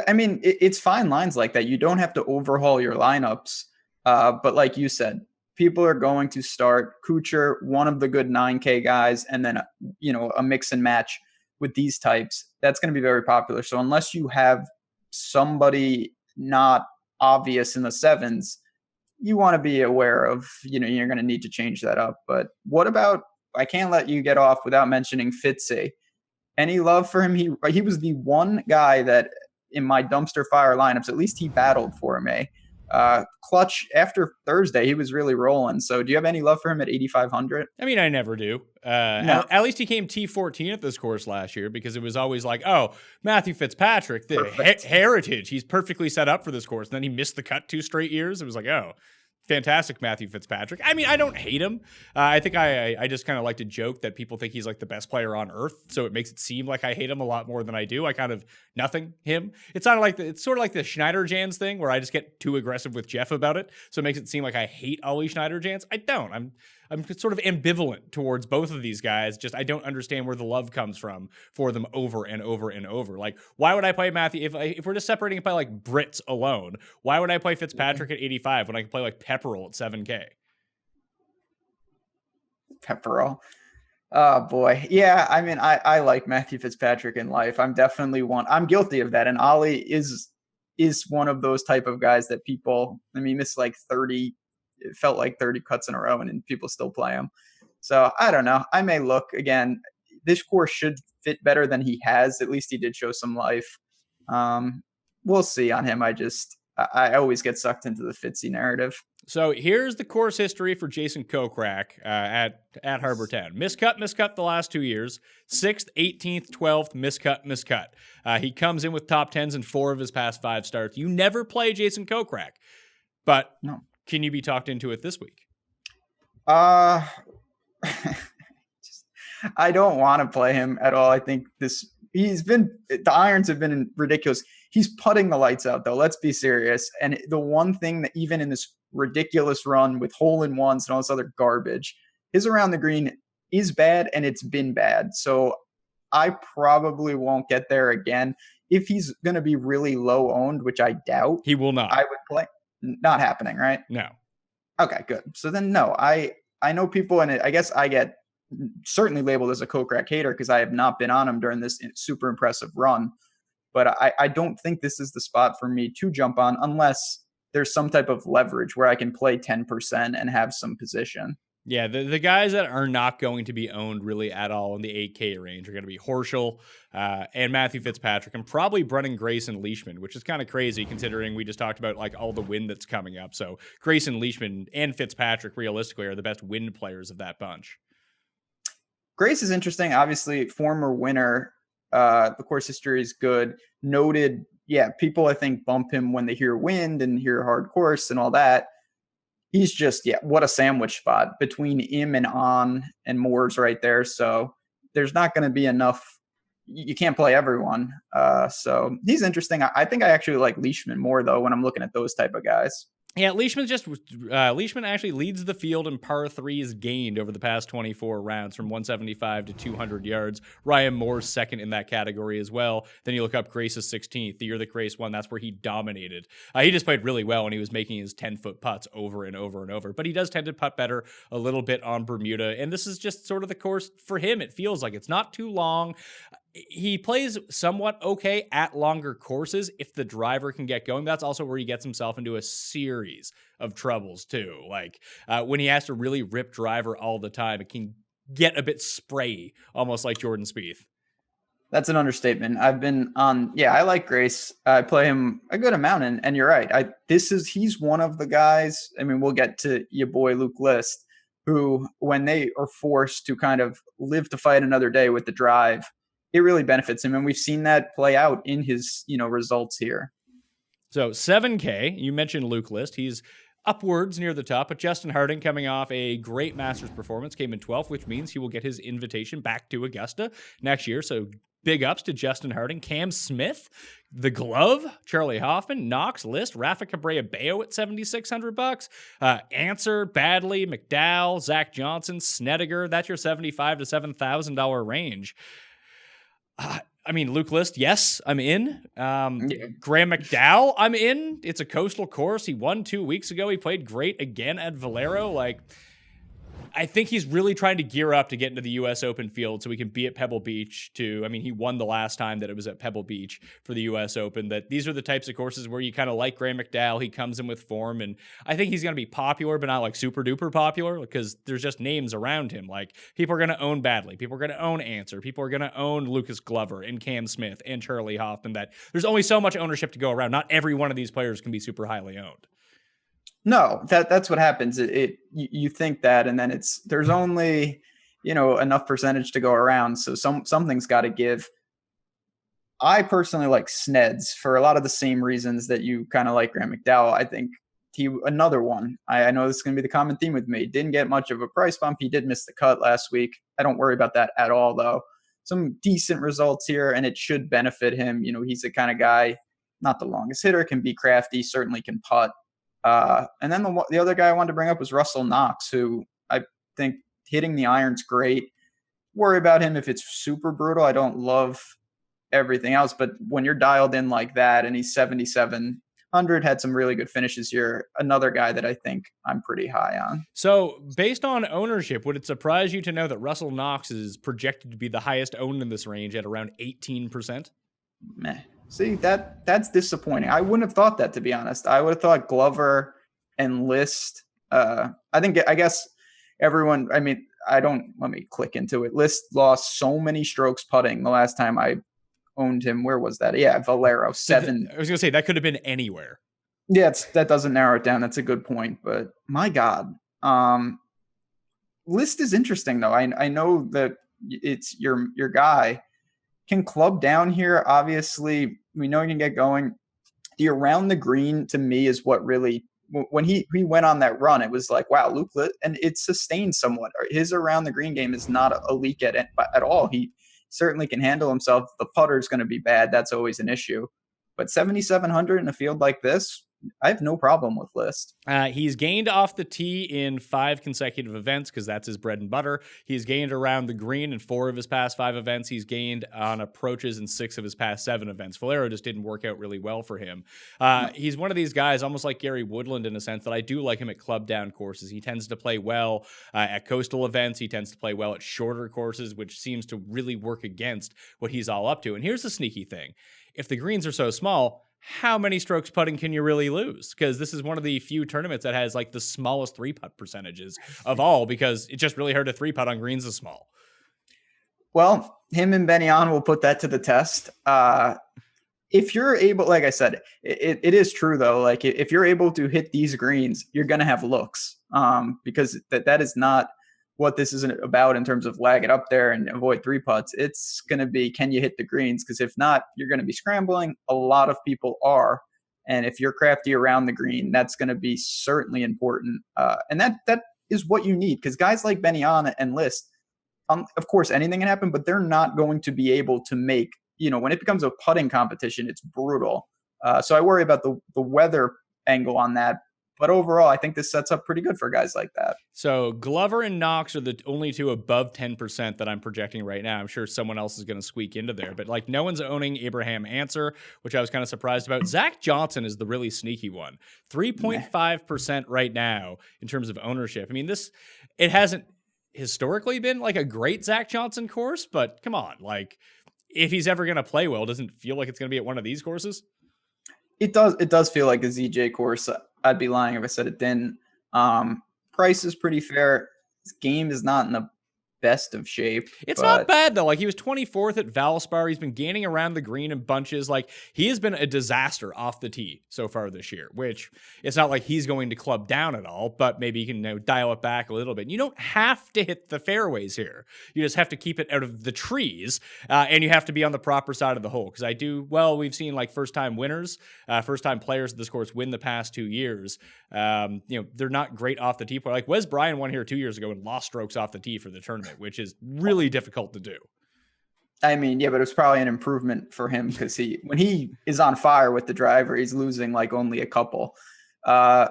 I mean, it's fine lines like that. You don't have to overhaul your lineups. But like you said, people are going to start Kuchar, one of the good 9K guys, and then, a mix and match with these types. That's going to be very popular. So unless you have somebody not obvious in the 7s, you want to be aware of, you're going to need to change that up. But what about, I can't let you get off without mentioning Fitzy. Any love for him? He was the one guy that in my dumpster fire lineups, at least he battled for me. Clutch after Thursday, he was really rolling. So do you have any love for him at 8,500? I mean, I never do. No. At least he came T14 at this course last year because it was always like, oh, Matthew Fitzpatrick, the heritage. He's perfectly set up for this course. And then he missed the cut 2 straight years. It was like, oh, fantastic Matthew Fitzpatrick. I mean, I don't hate him. I think I just kind of like to joke that people think he's like the best player on earth. So it makes it seem like I hate him a lot more than I do. I kind of nothing him. It's sort of like the Schneider Jans thing where I just get too aggressive with Jeff about it. So it makes it seem like I hate Ollie Schneider Jans. I don't. I'm sort of ambivalent towards both of these guys. Just I don't understand where the love comes from for them over and over and over. Like, why would I play Matthew if we're just separating it by like Brits alone? Why would I play Fitzpatrick at 85 when I can play like Pepperell at 7K? Pepperell. Oh boy. Yeah, I mean, I like Matthew Fitzpatrick in life. I'm guilty of that. And Ollie is one of those type of guys that people, I mean, missed like 30, it felt like 30 cuts in a row and people still play him. So I don't know. I may look again. This course should fit better than he has. At least he did show some life. We'll see on him. I always get sucked into the Fitzy narrative. So here's the course history for Jason Kokrak at Harbor Town. Miscut the last 2 years. 6th, 18th, 12th, miscut. He comes in with top 10s in 4 of his past 5 starts. You never play Jason Kokrak, but no. Can you be talked into it this week? I don't want to play him at all. I think the irons have been ridiculous. He's putting the lights out though. Let's be serious. And the one thing that even in this ridiculous run with hole-in-ones and all this other garbage, his around the green is bad and it's been bad. So I probably won't get there again. If he's going to be really low owned, which I doubt. He will not. I would play. Not happening, right? No. Okay, good. So then no, I know people, and I guess I get certainly labeled as a Kokrak hater because I have not been on him during this super impressive run. But I don't think this is the spot for me to jump on unless there's some type of leverage where I can play 10% and have some position. Yeah, the guys that are not going to be owned really at all in the 8K range are going to be Horschel and Matthew Fitzpatrick and probably Brennan Grayson Leishman, which is kind of crazy considering we just talked about like all the wind that's coming up. So Grayson Leishman and Fitzpatrick realistically are the best wind players of that bunch. Grace is interesting. Obviously, former winner. The course history is good. Noted, yeah, people I think bump him when they hear wind and hear hard course and all that. He's just, what a sandwich spot between him and On and Moore's right there. So there's not going to be enough. You can't play everyone. So he's interesting. I think I actually like Leishman more, though, when I'm looking at those type of guys. Yeah, Leishman actually leads the field in par threes gained over the past 24 rounds from 175 to 200 yards. Ryan Moore's second in that category as well. Then you look up Grace's 16th. The year that Grace won, that's where he dominated. He just played really well when he was making his 10-foot putts over and over and over. But he does tend to putt better a little bit on Bermuda. And this is just sort of the course for him. It feels like it's not too long. He plays somewhat okay at longer courses if the driver can get going. That's also where he gets himself into a series of troubles too. Like when he has to really rip driver all the time, it can get a bit sprayy, almost like Jordan Spieth. That's an understatement. I've been on, I like Grace. I play him a good amount, and you're right. He's one of the guys. I mean, we'll get to your boy Luke List, who when they are forced to kind of live to fight another day with the drive, it really benefits him. And we've seen that play out in his, results here. So 7K, you mentioned Luke List. He's upwards near the top, but Justin Harding coming off a great Masters performance came in 12th, which means he will get his invitation back to Augusta next year. So big ups to Justin Harding. Cam Smith, the glove, Charlie Hoffman, Knox, List, Rafa Cabrera Bayo at $7,600. Answer, Badley, McDowell, Zach Johnson, Snedeker. That's your $75,000 to $7,000 range. I mean, Luke List, yes, I'm in. Graham McDowell, I'm in. It's a coastal course. He won 2 weeks ago. He played great again at Valero. I think he's really trying to gear up to get into the U.S. Open field so he can be at Pebble Beach he won the last time that it was at Pebble Beach for the U.S. Open. That these are the types of courses where you kind of like Graham McDowell. He comes in with form, and I think he's going to be popular, but not like super duper popular because there's just names around him. Like people are going to own Badley. People are going to own Answer. People are going to own Lucas Glover and Cam Smith and Charlie Hoffman. That there's only so much ownership to go around. Not every one of these players can be super highly owned. No, that's what happens. You think that, and then there's only, enough percentage to go around. So something's got to give. I personally like Sneds for a lot of the same reasons that you kind of like Graham McDowell. I think another one. I know this is going to be the common theme with me. Didn't get much of a price bump. He did miss the cut last week. I don't worry about that at all, though. Some decent results here, and it should benefit him. He's the kind of guy, not the longest hitter, can be crafty, certainly can putt. And then the other guy I wanted to bring up was Russell Knox, who I think hitting the iron's great. Worry about him if it's super brutal. I don't love everything else, but when you're dialed in like that and he's 77 7,500, had some really good finishes here. Another guy that I think I'm pretty high on. So, based on ownership, would it surprise you to know that Russell Knox is projected to be the highest owned in this range at around 18%? Meh. See, that's disappointing. I wouldn't have thought that, to be honest. I would have thought Glover and List. I guess everyone, I mean, let me click into it. List lost so many strokes putting the last time I owned him. Where was that? Yeah, Valero, 7. I was going to say, that could have been anywhere. Yeah, that doesn't narrow it down. That's a good point. But my God, List is interesting, though. I know that it's your guy. Can club down here. Obviously, we know he can get going. The around the green, to me, is what really, when he went on that run, it was like, wow, Luke, and it sustained somewhat. His around the green game is not a leak at all. He certainly can handle himself. The putter is going to be bad. That's always an issue. But 7,700 in a field like this, I have no problem with List. He's gained off the tee in 5 consecutive events because that's his bread and butter. He's gained around the green in 4 of his past 5 events. He's gained on approaches in 6 of his past 7 events. Valero just didn't work out really well for him. He's one of these guys, almost like Gary Woodland in a sense, that I do like him at club down courses. He tends to play well at coastal events. He tends to play well at shorter courses, which seems to really work against what he's all up to. And here's the sneaky thing. If the greens are so small, how many strokes putting can you really lose? Because this is one of the few tournaments that has like the smallest 3-putt percentages of all, because it's just really hard to 3-putt on greens this small. Well, him and Benyon will put that to the test. If you're able, like I said, it is true though. Like if you're able to hit these greens, you're going to have looks because that is not what this is about in terms of lag it up there and avoid 3-putts. It's going to be, can you hit the greens? Because if not, you're going to be scrambling. A lot of people are. And if you're crafty around the green, that's going to be certainly important. And that is what you need, because guys like Benyon and List, of course, anything can happen, but they're not going to be able to make, when it becomes a putting competition, it's brutal. So I worry about the weather angle on that. But overall, I think this sets up pretty good for guys like that. So Glover and Knox are the only 2 above 10% that I'm projecting right now. I'm sure someone else is going to squeak into there. But like no one's owning Abraham Answer, which I was kind of surprised about. Zach Johnson is the really sneaky one. 3.5% right now in terms of ownership. I mean, it hasn't historically been like a great Zach Johnson course, but come on. Like if he's ever going to play well, doesn't feel like it's going to be at one of these courses? It does feel like a ZJ course. I'd be lying if I said it didn't. Price is pretty fair. His game is not in the best of shape. It's not bad though. Like he was 24th at Valspar. He's been gaining around the green in bunches. Like he has been a disaster off the tee so far this year, which it's not like he's going to club down at all, but maybe you can dial it back a little bit. You don't have to hit the fairways here. You just have to keep it out of the trees and you have to be on the proper side of the hole. Because we've seen like first-time winners, first-time players at this course win the past 2 years. They're not great off the tee. Like Wes Bryan won here 2 years ago and lost strokes off the tee for the tournament, which is really difficult to do. I mean, yeah, but it's probably an improvement for him because when he is on fire with the driver, he's losing like only a couple. The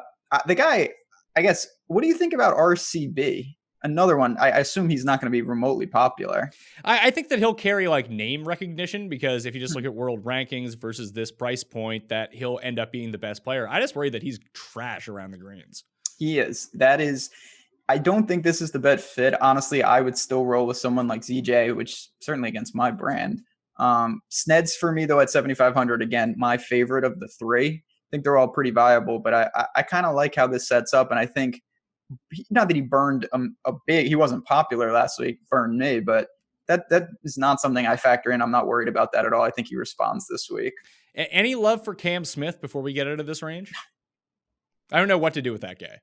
guy, I guess, what do you think about RCB? Another one. I assume he's not going to be remotely popular. I think that he'll carry like name recognition because if you just look at world rankings versus this price point, that he'll end up being the best player. I just worry that he's trash around the greens. He is. I don't think this is the bet fit. Honestly, I would still roll with someone like ZJ, which certainly against my brand. Sned's for me, though, at 7,500, again, my favorite of the 3. I think they're all pretty viable, but I kind of like how this sets up. And I think, not that he burned he wasn't popular last week, burned me, but that is not something I factor in. I'm not worried about that at all. I think he responds this week. Any love for Cam Smith before we get out of this range? I don't know what to do with that guy.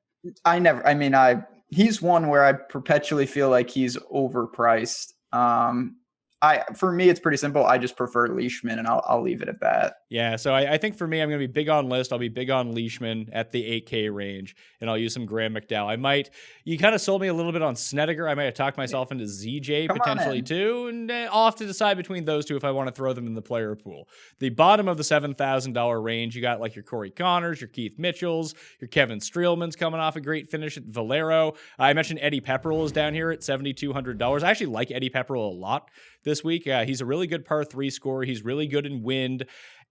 He's one where I perpetually feel like he's overpriced. For me, it's pretty simple. I just prefer Leishman, and I'll leave it at that. Yeah, so I think for me, I'm going to be big on List. I'll be big on Leishman at the 8K range, and I'll use some Graham McDowell. You kind of sold me a little bit on Snedeker. I might have talked myself into ZJ potentially too, and I'll have to decide between those 2 if I want to throw them in the player pool. The bottom of the $7,000 range, you got like your Corey Connors, your Keith Mitchells, your Kevin Streelman's coming off a great finish at Valero. I mentioned Eddie Pepperell is down here at $7,200. I actually like Eddie Pepperell a lot this week. He's a really good par 3 scorer. He's really good in wind.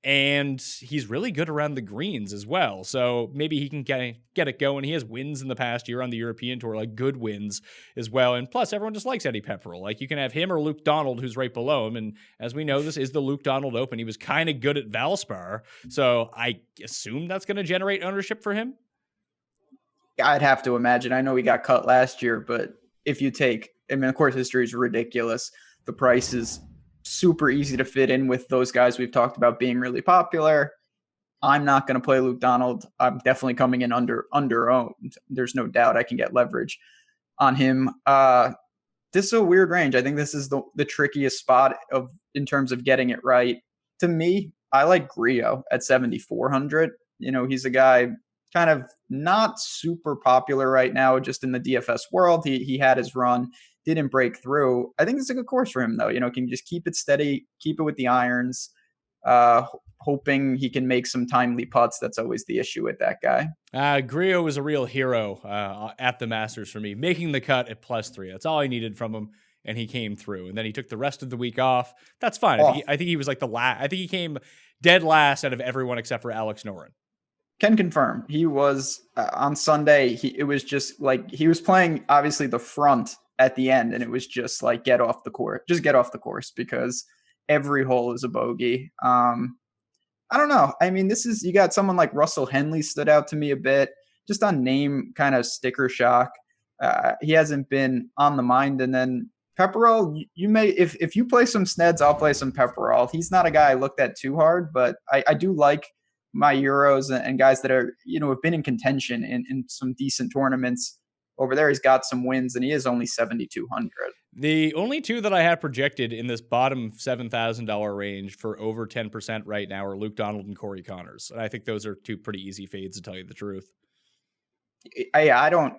and he's really good around the greens as well. So maybe he can get it going. He has wins in the past year on the European Tour, like good wins as well. And plus, everyone just likes Eddie Pepperell. Like you can have him or Luke Donald, who's right below him. And as we know, this is the Luke Donald Open. He was kind of good at Valspar, so I assume that's going to generate ownership for him. I'd have to imagine. I know he got cut last year, but if you take, I mean, of course, history is ridiculous. The price is super easy to fit in with those guys we've talked about being really popular. I'm not going to play Luke Donald. I'm definitely coming in under owned. There's no doubt I can get leverage on him. This is a weird range. I think this is the trickiest spot in terms of getting it right. To me, I like Griot at 7,400. He's a guy kind of not super popular right now, just in the DFS world. He had his run, didn't break through. I think it's a good course for him, though. Can just keep it steady, keep it with the irons, hoping he can make some timely putts. That's always the issue with that guy. Griot was a real hero at the Masters for me, making the cut at +3. That's all I needed from him, and he came through. And then he took the rest of the week off. That's fine. I think he was like I think he came dead last out of everyone except for Alex Noren. Can confirm he was on Sunday. It was just like he was playing obviously the front at the end, and it was just like get off the course because every hole is a bogey. I don't know. I mean, you got someone like Russell Henley stood out to me a bit just on name kind of sticker shock. He hasn't been on the mind, and then Pepperell. You may if you play some Sneds, I'll play some Pepperell. He's not a guy I looked at too hard, but I do like my Euros and guys that are, have been in contention in some decent tournaments over there. He's got some wins, and he is only 7,200. The only two that I have projected in this bottom $7,000 range for over 10% right now are Luke Donald and Corey Connors. And I think those are two pretty easy fades, to tell you the truth.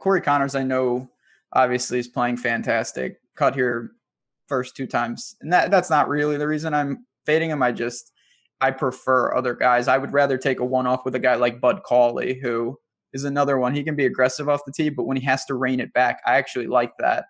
Corey Connors, I know, obviously is playing fantastic. Cut here first two times. And that's not really the reason I'm fading him. I prefer other guys. I would rather take a one-off with a guy like Bud Cauley, who is another one. He can be aggressive off the tee, but when he has to rein it back, I actually like that.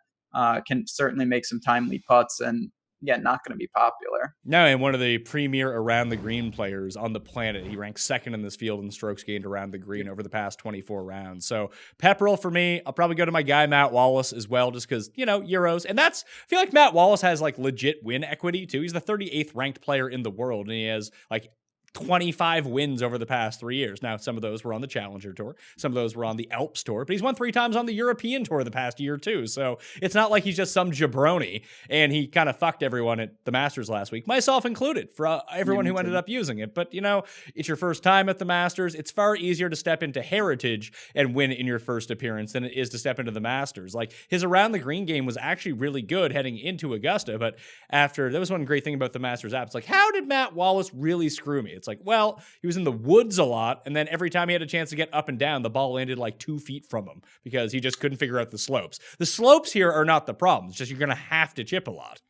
Can certainly make some timely putts and, not going to be popular. No, and one of the premier around the green players on the planet. He ranks second in this field in strokes gained around the green over the past 24 rounds. So Pepperell for me, I'll probably go to my guy Matt Wallace as well, just because, Euros. And I feel like Matt Wallace has like legit win equity too. He's the 38th ranked player in the world, and he has like 25 wins over the past 3 years. Now, some of those were on the Challenger Tour. Some of those were on the Alps Tour, but he's won 3 times on the European Tour the past year too. So it's not like he's just some jabroni, and he kind of fucked everyone at the Masters last week, myself included, for everyone who ended up using it. But, it's your first time at the Masters. It's far easier to step into Heritage and win in your first appearance than it is to step into the Masters. Like, his around the green game was actually really good heading into Augusta, but that was one great thing about the Masters app. It's like, how did Matt Wallace really screw me? It's like, well, he was in the woods a lot, and then every time he had a chance to get up and down, the ball landed like 2 feet from him because he just couldn't figure out the slopes. The slopes here are not the problem. It's just you're going to have to chip a lot.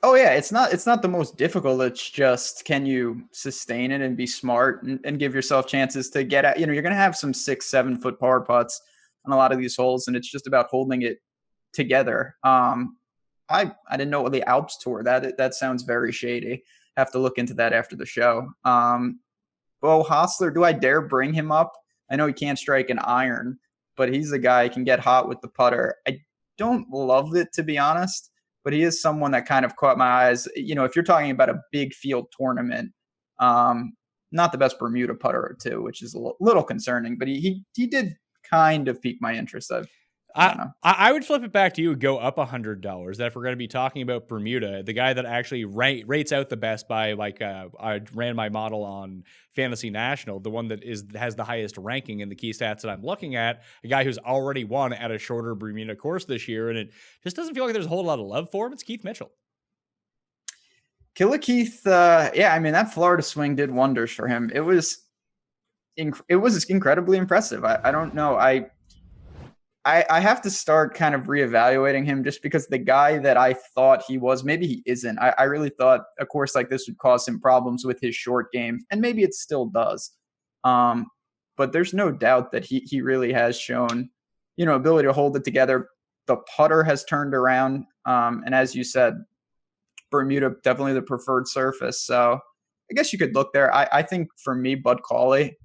Oh yeah, it's not the most difficult. It's just, can you sustain it and be smart and give yourself chances to get at, you're going to have some 6-7 foot par putts on a lot of these holes, and it's just about holding it together. I didn't know the Alps Tour, that sounds very shady. Have to look into that after the show. Bo Hostler, do I dare bring him up? I know he can't strike an iron, but he's a guy who can get hot with the putter. I don't love it, to be honest, but he is someone that kind of caught my eyes. If you're talking about a big field tournament, not the best Bermuda putter too, which is a little concerning, but he did kind of pique my interest. I would flip it back to you and go up $100. That if we're going to be talking about Bermuda, the guy that actually rates out the best by I ran my model on Fantasy National, the one that has the highest ranking in the key stats that I'm looking at, a guy who's already won at a shorter Bermuda course this year, and it just doesn't feel like there's a whole lot of love for him. It's Keith Mitchell. Killer Keith, that Florida swing did wonders for him. It was incredibly impressive. I don't know. I have to start kind of reevaluating him, just because the guy that I thought he was, maybe he isn't. I really thought a course like this would cause him problems with his short game, and maybe it still does. But there's no doubt that he really has shown, ability to hold it together. The putter has turned around. And as you said, Bermuda, definitely the preferred surface. So I guess you could look there. I think for me, Bud Cauley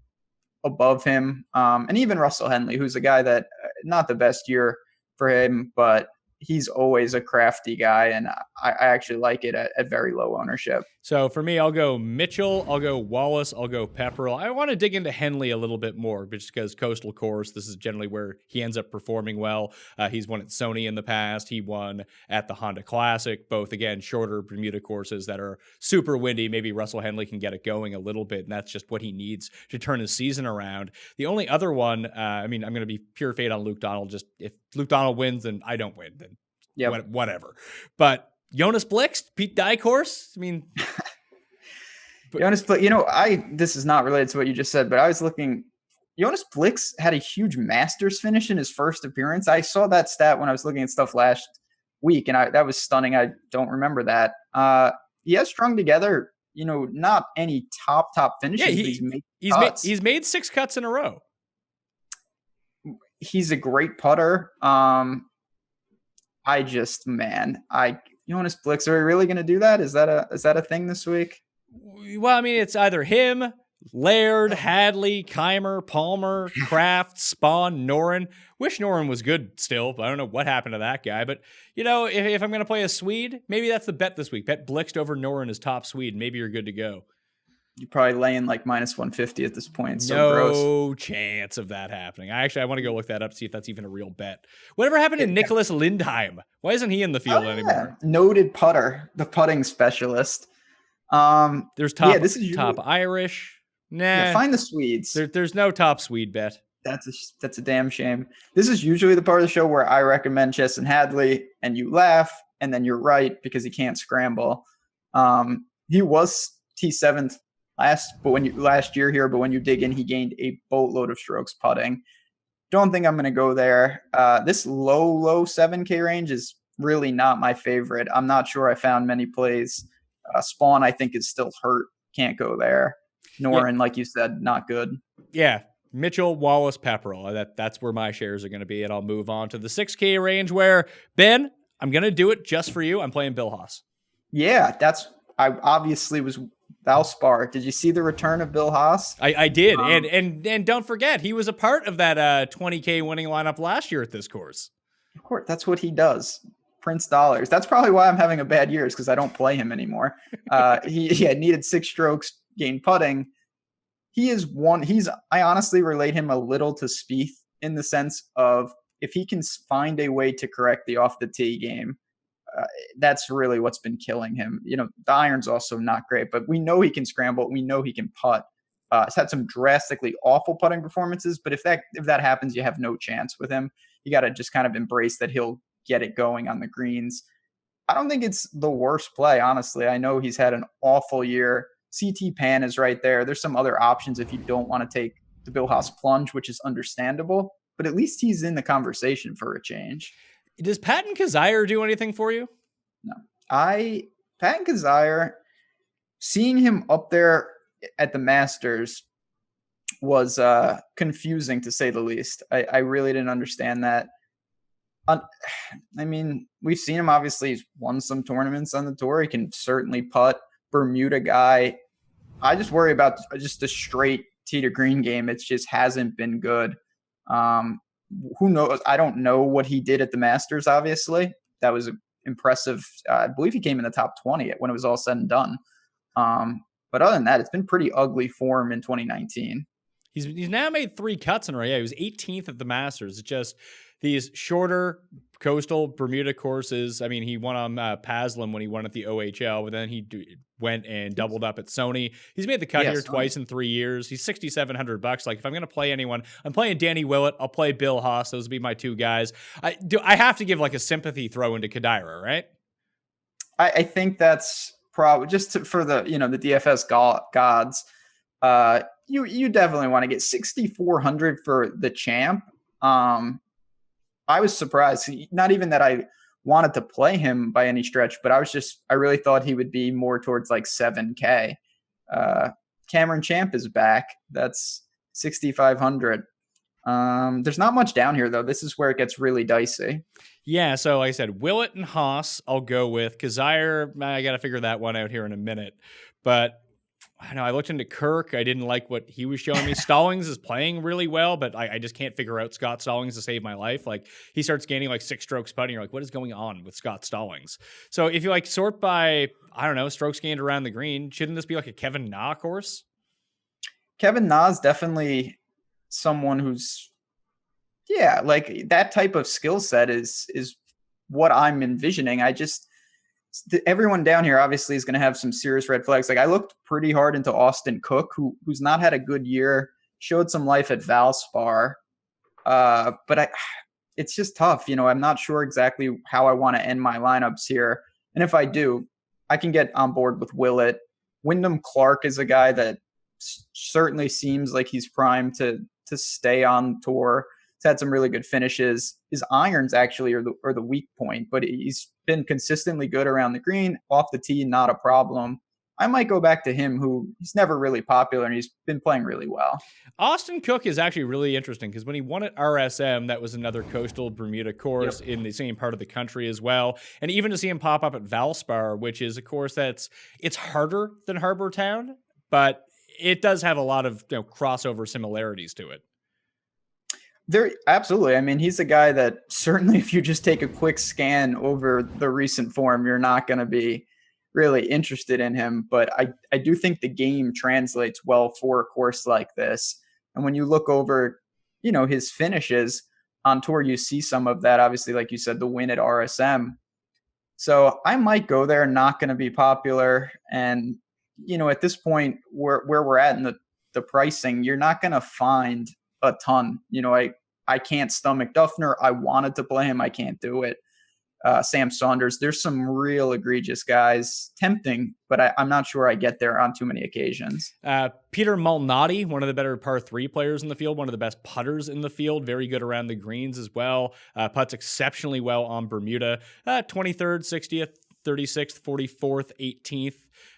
above him, and even Russell Henley, who's a guy that not the best year for him, but he's always a crafty guy, and I actually like it at very low ownership. So for me, I'll go Mitchell, I'll go Wallace, I'll go Pepperell. I want to dig into Henley a little bit more, just because Coastal Course, this is generally where he ends up performing well. He's won at Sony in the past. He won at the Honda Classic, both, again, shorter Bermuda courses that are super windy. Maybe Russell Henley can get it going a little bit, and that's just what he needs to turn his season around. The only other one, I'm going to be pure fade on Luke Donald. Just if Luke Donald wins, then I don't win. Then whatever. But Jonas Blixt, Pete Dye-Course. I mean, Jonas Blixt. This is not related to what you just said, but I was looking. Jonas Blixt had a huge Masters finish in his first appearance. I saw that stat when I was looking at stuff last week, and that was stunning. I don't remember that. He has strung together, not any top finishes. Yeah, he's made 6 cuts in a row. He's a great putter. Jonas Blixt, are we really going to do that? Is that a thing this week? Well, I mean, it's either him, Laird, Hadley, Keimer, Palmer, Kraft, Spawn, Noren. Wish Noren was good still, but I don't know what happened to that guy. But, if I'm going to play a Swede, maybe that's the bet this week. Bet Blixt over Noren as top Swede. Maybe you're good to go. You're probably laying like minus 150 at this point. So no gross. Chance of that happening. I want to go look that up, see if that's even a real bet. Whatever happened to Nicholas Lindheim? Why isn't he in the field anymore? Noted putter, the putting specialist. There's top Irish. Nah. Yeah, find the Swedes. There's no top Swede bet. That's a damn shame. This is usually the part of the show where I recommend Chesson Hadley and you laugh, and then you're right because he can't scramble. He was T7th last year here, but when you dig in, he gained a boatload of strokes putting. Don't think I'm going to go there. This low 7K range is really not my favorite. I'm not sure I found many plays. Spawn, I think, is still hurt. Can't go there. Noren, like you said, not good. Yeah. Mitchell, Wallace, Pepperell. That's where my shares are going to be. And I'll move on to the 6K range where, Ben, I'm going to do it just for you. I'm playing Bill Haas. Yeah, I obviously was Valspar. Did you see the return of Bill Haas? I did. And don't forget, he was a part of that 20K winning lineup last year at this course. Of course, that's what he does. Prince dollars. That's probably why I'm having a bad year, is because I don't play him anymore. He had needed 6 strokes, gained putting. I honestly relate him a little to Spieth in the sense of if he can find a way to correct the off the tee game, that's really what's been killing him. The iron's also not great, but we know he can scramble. We know he can putt. He's had some drastically awful putting performances, but if that happens, you have no chance with him. You got to just kind of embrace that he'll get it going on the greens. I don't think it's the worst play, honestly. I know he's had an awful year. CT Pan is right there. There's some other options if you don't want to take the Bill Haas plunge, which is understandable, but at least he's in the conversation for a change. Does Patton Kizzire do anything for you? No. Patton Kizzire, seeing him up there at the Masters was confusing, to say the least. I really didn't understand that. We've seen him, obviously. He's won some tournaments on the tour. He can certainly putt. Bermuda guy. I just worry about just the straight tee to green game. It just hasn't been good. Who knows? I don't know what he did at the Masters, obviously. That was impressive. I believe he came in the top 20 when it was all said and done. But other than that, it's been pretty ugly form in 2019. He's now made 3 cuts in a row. Yeah, he was 18th at the Masters. It's just these shorter coastal Bermuda courses. I mean, he won on Paslam when he won at the OHL, but then he went and doubled up at Sony. He's made the cut here twice in 3 years. He's $6,700. Like, if I'm going to play anyone, I'm playing Danny Willett. I'll play Bill Haas. Those would be my 2 guys. I have to give like a sympathy throw into Kadira, right? I think that's probably just for the the DFS gods. You definitely want to get 6,400 for the champ. I was surprised. Not even that I wanted to play him by any stretch, but I really thought he would be more towards like 7K. Cameron Champ is back. That's 6,500. There's not much down here though. This is where it gets really dicey. Yeah. So like I said, Willett and Haas, I'll go with. Kizzire, I got to figure that one out here in a minute, but I know I looked into Kirk. I didn't like what he was showing me. Stallings is playing really well, but I just can't figure out Scott Stallings to save my life. Like he starts gaining like 6 strokes putting. You're like, what is going on with Scott Stallings? So if you like sort by, I don't know, strokes gained around the green, shouldn't this be like a Kevin Na course? Kevin Na's definitely someone who's, yeah, like that type of skill set is what I'm envisioning. Everyone down here obviously is going to have some serious red flags. Like I looked pretty hard into Austin Cook, who's not had a good year, showed some life at Valspar. But it's just tough. I'm not sure exactly how I want to end my lineups here. And if I do, I can get on board with Willett. Wyndham Clark is a guy that certainly seems like he's primed to stay on tour. He's had some really good finishes. His irons actually are the weak point, but he's been consistently good around the green, off the tee, not a problem. I might go back to him, who he's never really popular, and he's been playing really well. Austin Cook is actually really interesting because when he won at RSM, that was another coastal Bermuda course in the same part of the country as well. And even to see him pop up at Valspar, which is a course it's harder than Harbor Town, but it does have a lot of crossover similarities to it. There, absolutely. I mean, he's a guy that certainly if you just take a quick scan over the recent form, you're not going to be really interested in him. But I do think the game translates well for a course like this. And when you look over, his finishes on tour, you see some of that. Obviously, like you said, the win at RSM. So I might go there, not going to be popular. And, at this point where we're at in the pricing, you're not going to find a ton. I can't stomach Duffner. I wanted to play him. I can't do it. Sam Saunders. There's some real egregious guys. Tempting, but I'm not sure I get there on too many occasions. Peter Malnati, one of the better par 3 players in the field, one of the best putters in the field, very good around the greens as well. Putts exceptionally well on Bermuda. 23rd, 60th, 36th, 44th, 18th.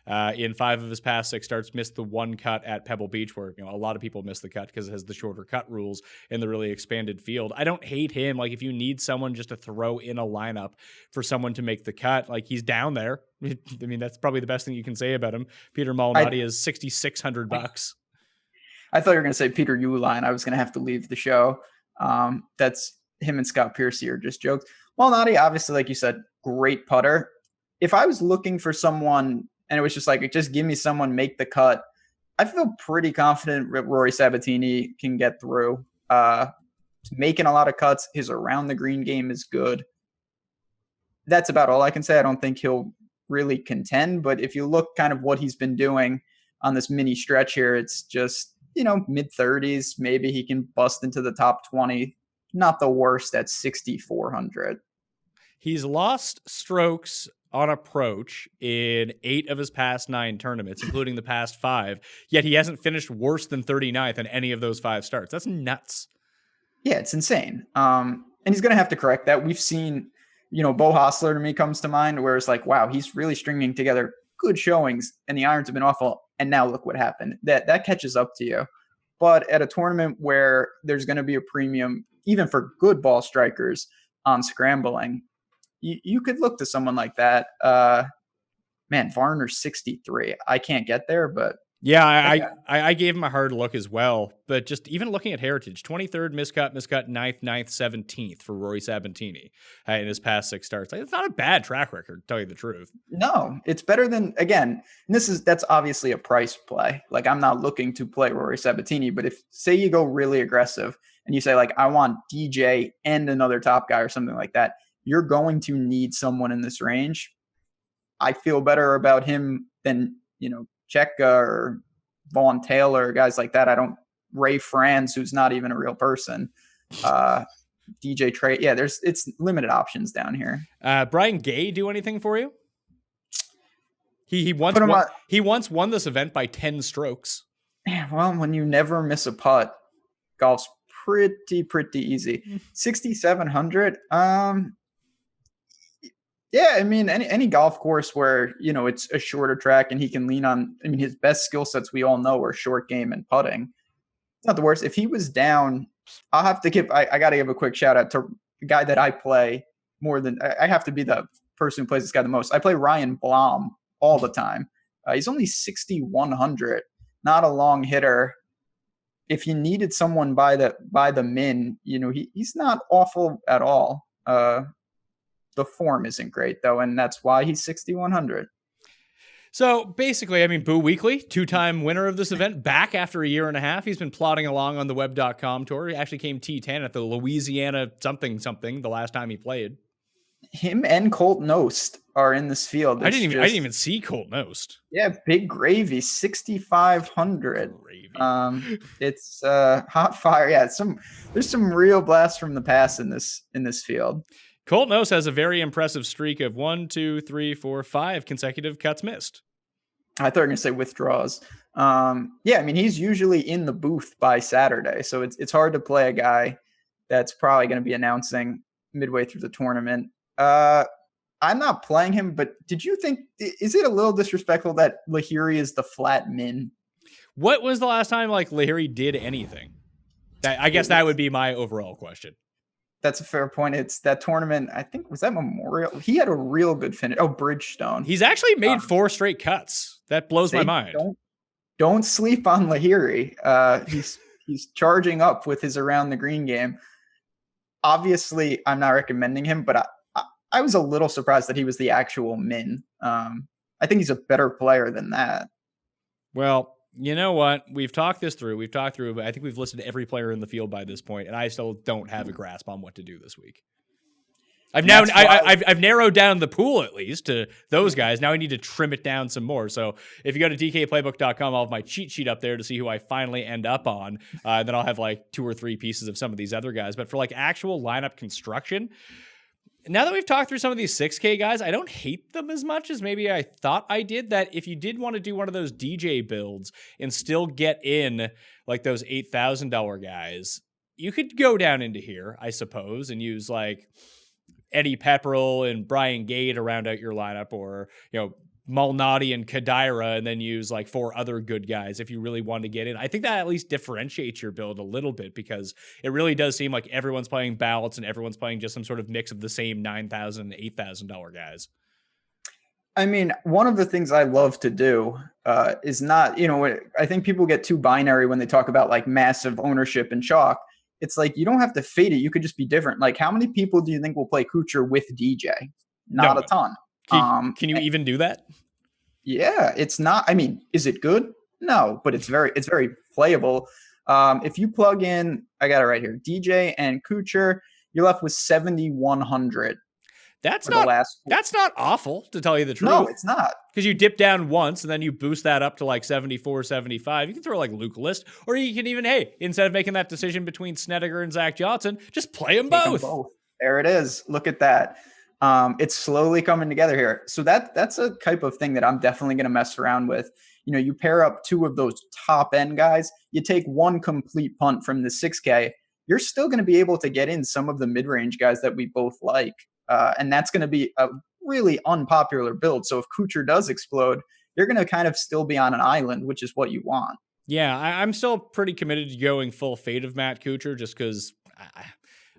In 5 of his past 6 starts, missed the 1 cut at Pebble Beach, where a lot of people miss the cut because it has the shorter cut rules in the really expanded field. I don't hate him. Like if you need someone just to throw in a lineup for someone to make the cut, like he's down there. I mean, that's probably the best thing you can say about him. Peter Malnati is $6,600. I thought you were going to say Peter Uihlein. I was going to have to leave the show. That's him and Scott Piercy are just jokes. Malnati, obviously, like you said, great putter. If I was looking for someone and it was just like, just give me someone, make the cut, I feel pretty confident Rory Sabatini can get through. Making a lot of cuts. His around the green game is good. That's about all I can say. I don't think he'll really contend, but if you look kind of what he's been doing on this mini stretch here, it's just, mid-30s. Maybe he can bust into the top 20. Not the worst at 6,400. He's lost strokes on approach in 8 of his past 9 tournaments, including the past 5, yet he hasn't finished worse than 39th in any of those 5 starts. That's nuts. Yeah, it's insane. And he's going to have to correct that. We've seen, Bo Hostler to me comes to mind, where it's like, wow, he's really stringing together good showings and the irons have been awful. And now look what happened. That catches up to you. But at a tournament where there's going to be a premium, even for good ball strikers on scrambling, you could look to someone like that. Varner's 63. I can't get there, but yeah, I gave him a hard look as well. But just even looking at Heritage, 23rd, miscut, 9th, 17th for Rory Sabatini in his past 6 starts. It's not a bad track record, to tell you the truth. No, it's better than, again, that's obviously a price play. Like I'm not looking to play Rory Sabatini, but if say you go really aggressive and you say like, I want DJ and another top guy or something like that, you're going to need someone in this range. I feel better about him than, Cheka or Vaughn Taylor, guys like that. Ray Franz, who's not even a real person. DJ Trey. Yeah, it's limited options down here. Brian Gay do anything for you? He once won this event by 10 strokes. Yeah, well, when you never miss a putt, golf's pretty easy. 6,700. Yeah, I mean, any golf course where, it's a shorter track and he can lean on, his best skill sets we all know are short game and putting. It's not the worst. If he was down, I'll have to I got to give a quick shout out to the guy that I play more than, I have to be the person who plays this guy the most. I play Ryan Blom all the time. He's only 6,100, not a long hitter. If you needed someone by the min, he's not awful at all. The form isn't great though, and that's why he's 6,100. So basically, I mean, Boo Weekly, 2-time winner of this event, back after a year and a half. He's been plodding along on the web.com tour. He actually came T10 at the Louisiana something the last time he played. Him and Colt Knost are in this field. I didn't even see Colt Knost. Yeah, big gravy, 6,500. It's hot fire. Yeah, there's some real blasts from the past in this field. Colt Knost has a very impressive streak of 1, 2, 3, 4, 5 consecutive cuts missed. I thought you were going to say withdrawals. Yeah, I mean, he's usually in the booth by Saturday, so it's hard to play a guy that's probably going to be announcing midway through the tournament. I'm not playing him, but did you think, is it a little disrespectful that Lahiri is the flat min? What was the last time Lahiri did anything? I guess that would be my overall question. That's a fair point. It's that tournament. I think was that Memorial. He had a real good finish. Oh, Bridgestone. He's actually made 4 straight cuts. That blows my mind. Don't sleep on Lahiri. He's charging up with his around the green game. Obviously, I'm not recommending him, but I was a little surprised that he was the actual min. I think he's a better player than that. Well, you know what? We've talked through, but I think we've listed every player in the field by this point, and I still don't have a grasp on what to do this week. I've narrowed down the pool at least to those guys. Now I need to trim it down some more. So if you go to dkplaybook.com, I'll have my cheat sheet up there to see who I finally end up on. Then I'll have 2 or 3 pieces of some of these other guys. But for actual lineup construction, now that we've talked through some of these 6K guys, I don't hate them as much as maybe I thought I did. That if you did want to do one of those DJ builds and still get in those $8,000 guys, you could go down into here, I suppose, and use Eddie Pepperell and Brian Gay to round out your lineup, or Malnati and Kadira, and then use 4 other good guys if you really want to get in. I think that at least differentiates your build a little bit, because it really does seem like everyone's playing ballots and everyone's playing just some sort of mix of the same $9,000 and $8,000 guys. I mean, one of the things I love to do is not, I think people get too binary when they talk about massive ownership and chalk. It's you don't have to fade it. You could just be different. How many people do you think will play Kuchar with DJ? Not a ton. Can you even do that? Yeah, it's not. I mean, is it good? No, but it's very playable. If you plug in, I got it right here, DJ and Kuchar, you're left with 7,100. That's not awful, to tell you the truth. No, it's not. Because you dip down once and then you boost that up to 74, 75. You can throw Luke List, or you can even, instead of making that decision between Snedeker and Zach Johnson, just play them both. There it is. Look at that. It's slowly coming together here. So that's a type of thing that I'm definitely going to mess around with. You pair up 2 of those top end guys, you take 1 complete punt from the 6K, you're still going to be able to get in some of the mid-range guys that we both like. And that's going to be a really unpopular build. So if Kuchar does explode, you're going to kind of still be on an island, which is what you want. Yeah, I'm still pretty committed to going full fade of Matt Kuchar, just because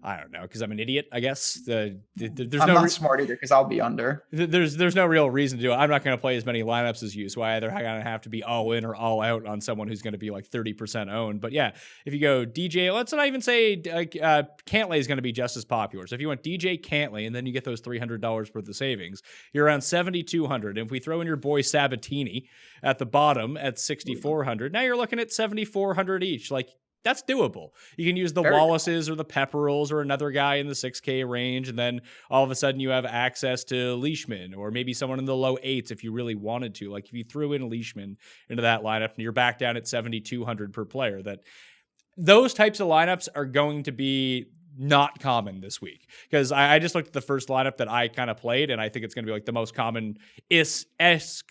I don't know, because I'm an idiot, I guess. I'm not smart either, because I'll be under. There's no real reason to do it. I'm not going to play as many lineups as you, so I either going to have to be all in or all out on someone who's going to be 30% owned. But yeah, if you go DJ, let's not even say Cantlay is going to be just as popular. So if you want DJ Cantlay, and then you get those $300 worth of savings, you're around 7,200. And if we throw in your boy Sabatini at the bottom at 6,400, now you're looking at 7,400 each. That's doable. You can use the Wallaces or the Pepperells or another guy in the 6K range, and then all of a sudden you have access to Leishman, or maybe someone in the low 8s if you really wanted to. If you threw in Leishman into that lineup, and you're back down at 7,200 per player. Those types of lineups are going to be not common this week, because I just looked at the first lineup that I kind of played, and I think it's going to be the most common-esque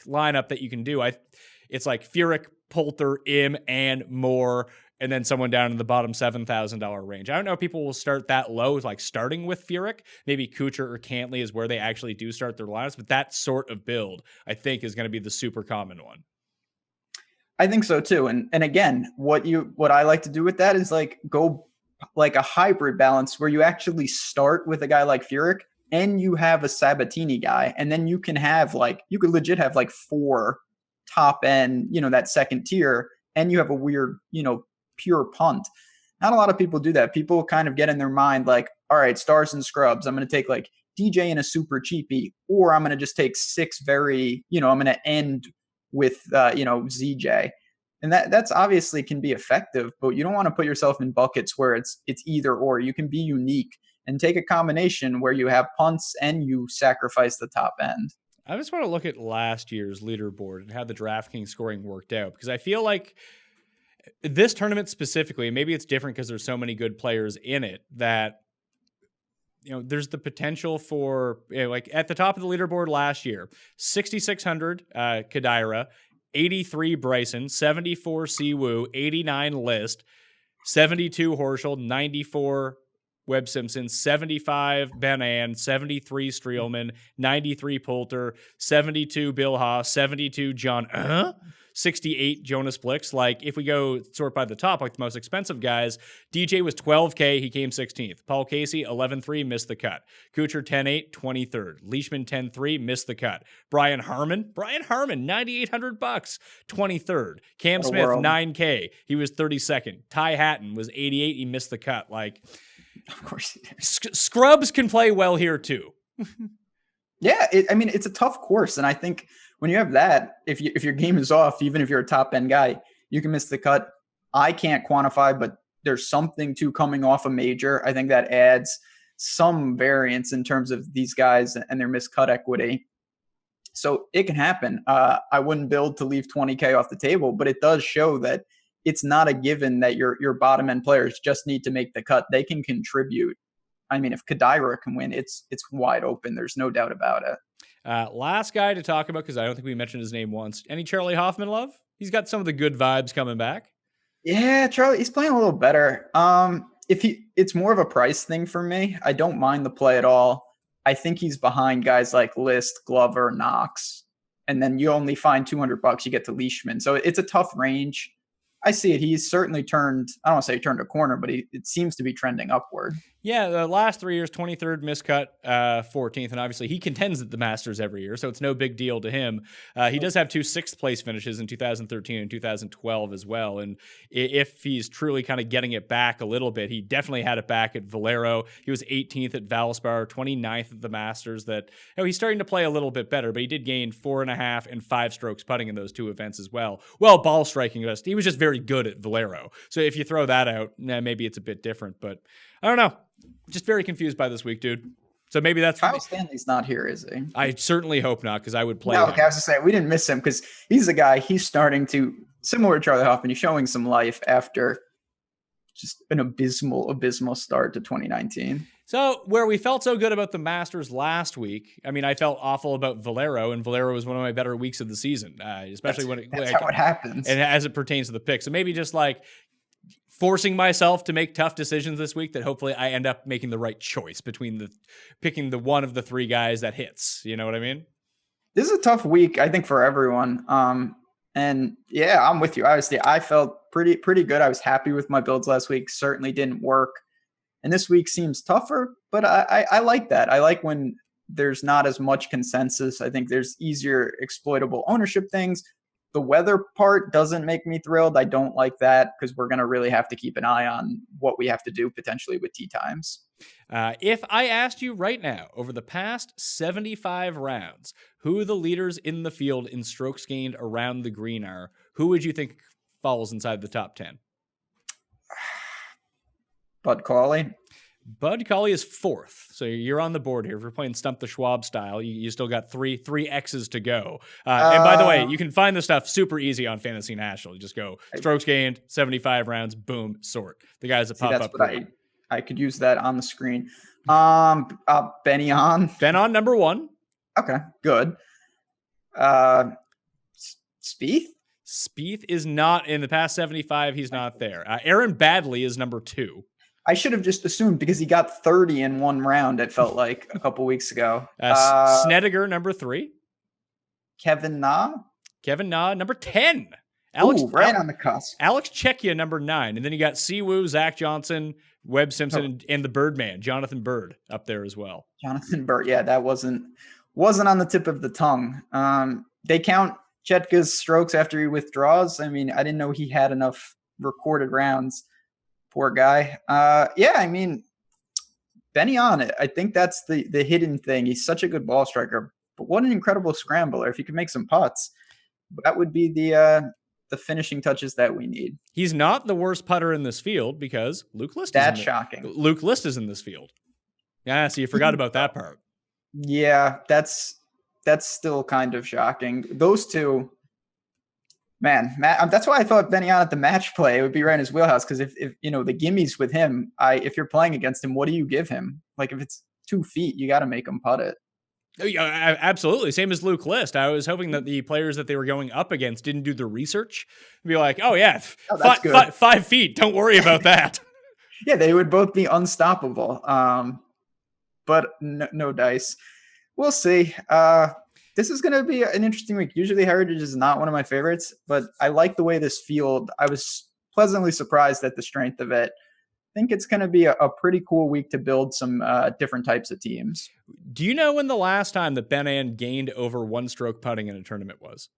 lineup that you can do. It's Furyk, Poulter, Im, and Moore, and then someone down in the bottom $7,000 range. I don't know if people will start that low, starting with Furyk. Maybe Kuchar or Cantlay is where they actually do start their lineups, but that sort of build, I think, is going to be the super common one. I think so too. And again, what I like to do with that is go a hybrid balance where you actually start with a guy like Furyk and you have a Sabatini guy, and then you can have you could legit have 4 top end, that second tier, and you have a weird, pure punt. Not a lot of people do that. People kind of get in their mind like, all right, stars and scrubs. I'm going to take like DJ in a super cheapie, or I'm going to just take 6 very, I'm going to end with, ZJ. And that's obviously can be effective, but you don't want to put yourself in buckets where it's either or. You can be unique and take a combination where you have punts and you sacrifice the top end. I just want to look at last year's leaderboard and how the DraftKings scoring worked out, because I feel like this tournament specifically, maybe it's different because there's so many good players in it, that there's the potential for, like at the top of the leaderboard last year, 6,600 Kadira, 83 Bryson, 74 Siwoo, 89 List, 72 Horschel, 94 Webb Simpson, 75 Ben Ann, 73 Streelman, 93 Poulter, 72 Bill Haas, 72 John, 68 Jonas Blix. Like, if we go sort by the top, like the most expensive guys, DJ was 12K, he came 16th. Paul Casey, 11-3, missed the cut. Kuchar, 10-8, 23rd. Leishman, 10-3, missed the cut. Brian Harmon, $9,800, 23rd. Cam Smith, 9K, he was 32nd. Ty Hatton was 88, he missed the cut. Like, of course he did. Scrubs can play well here too. Yeah, it's a tough course, and I think when you have that, if your game is off, even if you're a top end guy, you can miss the cut. I can't quantify, but there's something to coming off a major. I think that adds some variance in terms of these guys and their missed cut equity. So it can happen. I wouldn't build to leave 20K off the table, but it does show that it's not a given that your bottom end players just need to make the cut. They can contribute. I mean, if Kadira can win, it's wide open. There's no doubt about it. Last guy to talk about, because I don't think we mentioned his name once. Any Charlie Hoffman love? He's got some of the good vibes coming back. Yeah, Charlie, he's playing a little better. It's more of a price thing for me. I don't mind the play at all. I think he's behind guys like List, Glover, Knox, and then you only find $200, you get to Leishman. So it's a tough range. I see it. He's certainly turned, I don't want to say he turned a corner, but it seems to be trending upward. Yeah, the last 3 years, 23rd, miscut, 14th, and obviously he contends at the Masters every year, so it's no big deal to him. He does have 2 6th-place finishes in 2013 and 2012 as well, and if he's truly kind of getting it back a little bit, he definitely had it back at Valero. He was 18th at Valspar, 29th at the Masters. He's starting to play a little bit better, but he did gain 4.5 and 5 strokes putting in those 2 events as well. Well, ball striking, he was just very good at Valero. So if you throw that out, maybe it's a bit different, but I don't know. Just very confused by this week, dude. So maybe that's... Kyle Stanley's not here, is he? I certainly hope not, because I would play no, him. Okay, I was just saying, we didn't miss him because he's a guy, he's starting to, similar to Charlie Hoffman, he's showing some life after just an abysmal start to 2019. So where we felt so good about the Masters last week, I mean, I felt awful about Valero, and Valero was one of my better weeks of the season, especially that's how it happens. And as it pertains to the pick. So maybe just like forcing myself to make tough decisions this week that hopefully I end up making the right choice between picking the one of the 3 guys that hits. You know what I mean? This is a tough week, I think, for everyone. And yeah, I'm with you. Obviously, I felt pretty good. I was happy with my builds last week. Certainly didn't work. And this week seems tougher, but I like that. I like when there's not as much consensus. I think there's easier exploitable ownership things. The weather part doesn't make me thrilled. I don't like that because we're going to really have to keep an eye on what we have to do potentially with tee times. If I asked you right now, over the past 75 rounds, who the leaders in the field in strokes gained around the green are, who would you think falls inside the top 10? Bud Cauley. Bud Cauley is 4th, so you're on the board here. If we're playing Stump the Schwab style, you still got three X's to go. And by the way, you can find the stuff super easy on Fantasy National. You just go strokes gained, 75 rounds, boom, sort. The guys that pop up. What I could use that on the screen. Benny on. Ben on number 1. Okay, good. Spieth? Spieth is not in the past 75. He's not there. Aaron Badley is number 2. I should have just assumed because he got 30 in one round, it felt like a couple weeks ago. Snedeker, number 3. Kevin Na, number 10. Right on the cusp. Alex Czechia, number 9. And then you got Siwoo, Zach Johnson, Webb Simpson, and the Birdman, Jonathan Bird, up there as well. Jonathan Bird, yeah, that wasn't on the tip of the tongue. They count Chetka's strokes after he withdraws. I mean, I didn't know he had enough recorded rounds. Poor guy. Yeah, I mean, Benny on it. I think that's the hidden thing. He's such a good ball striker, but what an incredible scrambler. If he could make some putts, that would be the finishing touches that we need. He's not the worst putter in this field because Luke List. That's shocking. Luke List is in this field. Yeah, so you forgot about that part. Yeah, that's still kind of shocking. Those two, man, that's why I thought Benny on at the match play, it would be right in his wheelhouse. Because if you know the gimmies with him, if you're playing against him, what do you give him? Like if it's 2 feet, you got to make him putt it. Yeah, absolutely. Same as Luke List. I was hoping that the players that they were going up against didn't do the research. Be like, oh yeah, 5 feet. Don't worry about that. Yeah, they would both be unstoppable. But no dice. We'll see. This is going to be an interesting week. Usually Heritage is not one of my favorites, but I like the way this field, I was pleasantly surprised at the strength of it. I think it's going to be a pretty cool week to build some different types of teams. Do you know when the last time that Ben An gained over 1-stroke putting in a tournament was?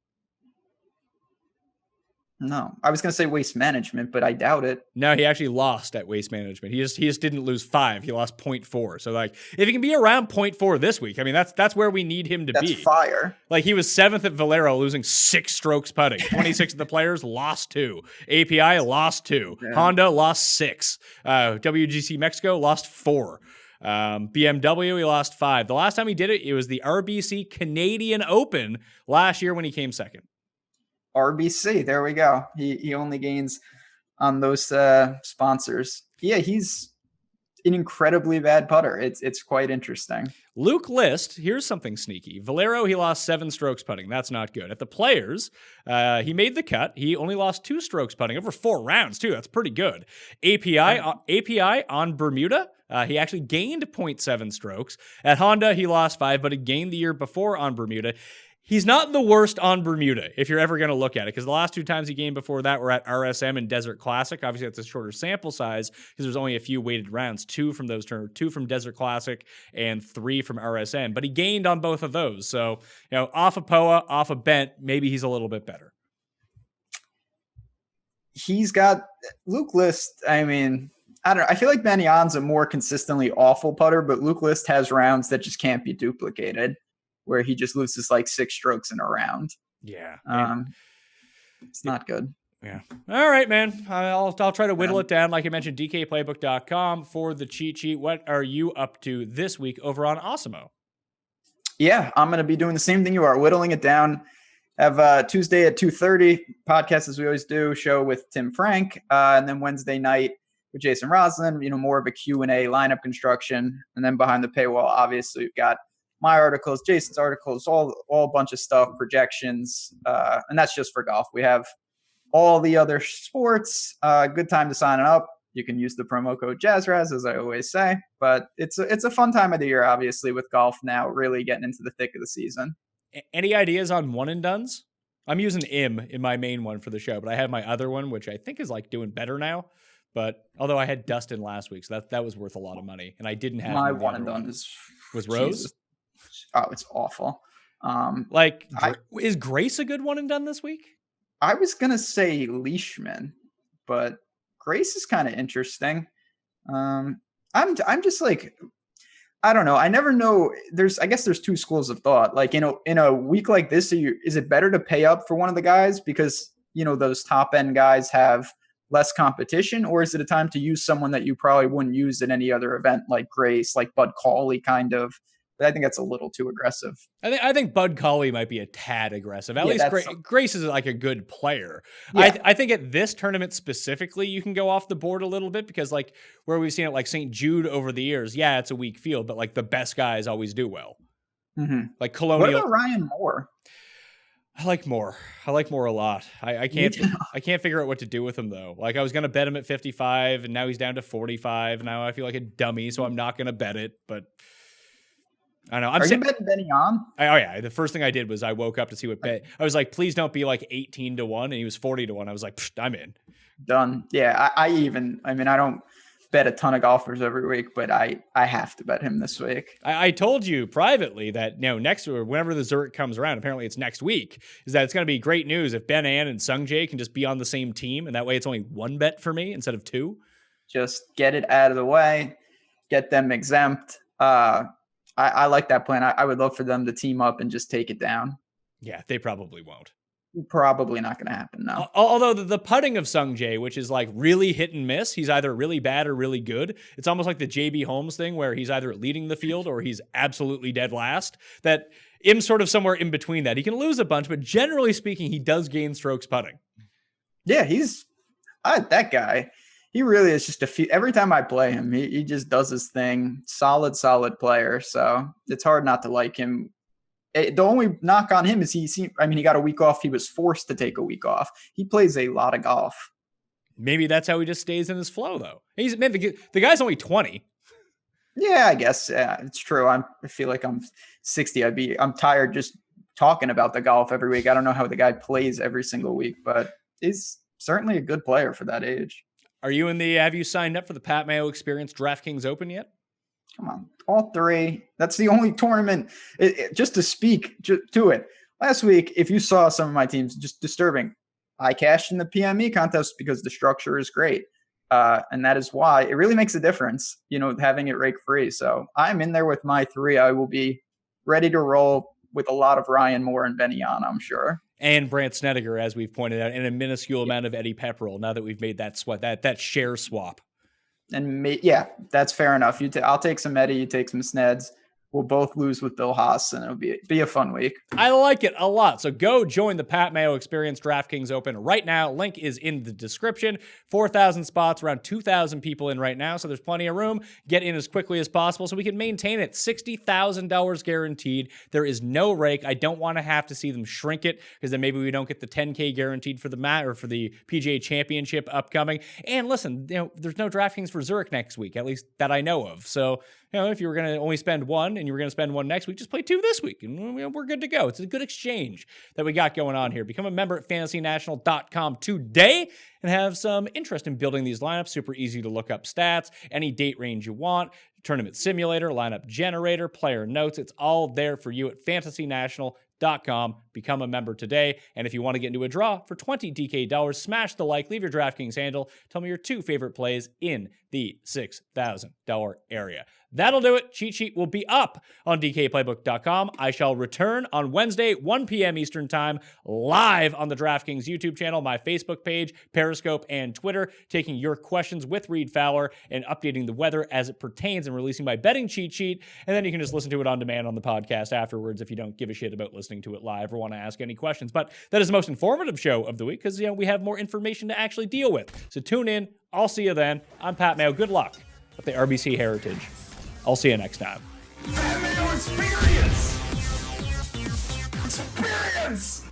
No, I was going to say Waste Management, but I doubt it. No, he actually lost at Waste Management. He just didn't lose 5. He lost 0.4. So like, if he can be around 0.4 this week, I mean, that's where we need him to be. That's fire. Like he was 7th at Valero, losing 6 strokes putting. 26 of the players lost 2. API lost 2. Yeah. Honda lost 6. WGC Mexico lost 4. BMW, he lost 5. The last time he did it, it was the RBC Canadian Open last year when he came second. RBC, there we go. He only gains on those sponsors. Yeah, he's an incredibly bad putter. It's quite interesting. Luke List, here's something sneaky. Valero, he lost 7 strokes putting. That's not good. At the Players, he made the cut. He only lost 2 strokes putting over 4 rounds too. That's pretty good. API on Bermuda, he actually gained 0.7 strokes. At Honda, he lost 5, but he gained the year before on Bermuda. He's not the worst on Bermuda, if you're ever going to look at it, because the last 2 times he gained before that were at RSM and Desert Classic. Obviously, that's a shorter sample size because there's only a few weighted rounds, 2 from those 2 from Desert Classic and 3 from RSM. But he gained on both of those. So, off of POA, off of Bent, maybe he's a little bit better. He's got Luke List. I mean, I don't know. I feel like Benion's a more consistently awful putter, but Luke List has rounds that just can't be duplicated, where he just loses like 6 strokes in a round. Yeah. It's not good. Yeah. All right, man. I'll try to whittle it down. Like I mentioned, dkplaybook.com for the cheat sheet. What are you up to this week over on Osimo? Yeah, I'm going to be doing the same thing you are, whittling it down. Have Tuesday at 2:30 podcast as we always do, show with Tim Frank, and then Wednesday night with Jason Roslin, more of a Q&A lineup construction. And then behind the paywall, obviously, we've got my articles, Jason's articles, all a bunch of stuff, projections, and that's just for golf. We have all the other sports. Good time to sign up. You can use the promo code JazzRaz, as I always say. But it's a fun time of the year, obviously, with golf now really getting into the thick of the season. Any ideas on one and dones? I'm using IM in my main one for the show, but I have my other one, which I think is like doing better now. But although I had Dustin last week, so that was worth a lot of money, and I didn't have my one and done was Rose. Jesus. Oh, it's awful. Is Grace a good one and done this week? I was gonna say Leishman, but Grace is kind of interesting. I'm just like, I don't know. I never know. I guess there's 2 schools of thought. Like, in a week like this, is it better to pay up for one of the guys because those top end guys have less competition, or is it a time to use someone that you probably wouldn't use at any other event like Grace, like Bud Cauley kind of? But I think that's a little too aggressive. I think Bud Cauley might be a tad aggressive. At least Grace is like a good player. Yeah. I think at this tournament specifically, you can go off the board a little bit because like where we've seen it like St. Jude over the years, yeah, it's a weak field, but like the best guys always do well. Mm-hmm. Like Colonial. What about Ryan Moore? I like Moore a lot. I can't figure out what to do with him though. Like I was gonna bet him at 55, and now he's down to 45. Now I feel like a dummy, so I'm not gonna bet it. But I don't know. Are you betting Benny on? Oh yeah. The first thing I did was I woke up to see what bet. I was like, please don't be like 18-1, and he was 40-1. I was like, I'm in. Done. Yeah. I don't bet a ton of golfers every week, but I have to bet him this week. I told you privately that next or whenever the Zurich comes around, apparently it's next week, is that it's going to be great news if Ben An and Sung Jae can just be on the same team, and that way it's only one bet for me instead of two. Just get it out of the way, get them exempt. I like that plan. I would love for them to team up and just take it down. Yeah, they probably won't. Probably not going to happen, no. Although the putting of Sung Jae, which is like really hit and miss, he's either really bad or really good. It's almost like the JB Holmes thing where he's either leading the field or he's absolutely dead last. That Im's sort of somewhere in between that. He can lose a bunch, but generally speaking, he does gain strokes putting. Yeah, that guy. He really is just every time I play him, he just does his thing. Solid player. So it's hard not to like him. The only knock on him is he got a week off. He was forced to take a week off. He plays a lot of golf. Maybe that's how he just stays in his flow, though. The guy's only 20. Yeah, I guess. Yeah, it's true. I feel like I'm 60. I'm tired just talking about the golf every week. I don't know how the guy plays every single week, but he's certainly a good player for that age. Are you have you signed up for the Pat Mayo Experience DraftKings Open yet? Come on, all three. That's the only tournament. Just to speak to it. Last week, if you saw some of my teams, just disturbing. I cashed in the PME contest because the structure is great. And that is why it really makes a difference, having it rake free. So I'm in there with my three. I will be ready to roll with a lot of Ryan Moore and Benny on, I'm sure. And Brant Snedeker, as we've pointed out, and a minuscule amount of Eddie Pepperell now that we've made that share swap. And that's fair enough. I'll take some Eddie, you take some Sneds. We'll both lose with Bill Haas, and it'll be a fun week. I like it a lot. So go join the Pat Mayo Experience DraftKings Open right now. Link is in the description. 4,000 spots, around 2,000 people in right now, so there's plenty of room. Get in as quickly as possible so we can maintain it. $60,000 guaranteed. There is no rake. I don't want to have to see them shrink it because then maybe we don't get the $10K guaranteed for the for the PGA Championship upcoming. And listen, there's no DraftKings for Zurich next week, at least that I know of. So if you were going to only spend one and you were going to spend one next week, just play two this week and we're good to go. It's a good exchange that we got going on here. Become a member at fantasynational.com today and have some interest in building these lineups. Super easy to look up stats, any date range you want, tournament simulator, lineup generator, player notes. It's all there for you at fantasynational.com. Become a member today. And if you want to get into a draw for $20 DK, smash the like, leave your DraftKings handle. Tell me your two favorite plays in the $6,000 area. That'll do it. Cheat sheet will be up on DKPlaybook.com. I shall return on Wednesday, 1 p.m. Eastern Time, live on the DraftKings YouTube channel, my Facebook page, Periscope, and Twitter, taking your questions with Reed Fowler and updating the weather as it pertains and releasing my betting cheat sheet. And then you can just listen to it on demand on the podcast afterwards if you don't give a shit about listening to it live or want to ask any questions. But that is the most informative show of the week because, we have more information to actually deal with. So tune in. I'll see you then. I'm Pat Mayo. Good luck with the RBC Heritage. I'll see you next time. Pat Mayo Experience! Experience!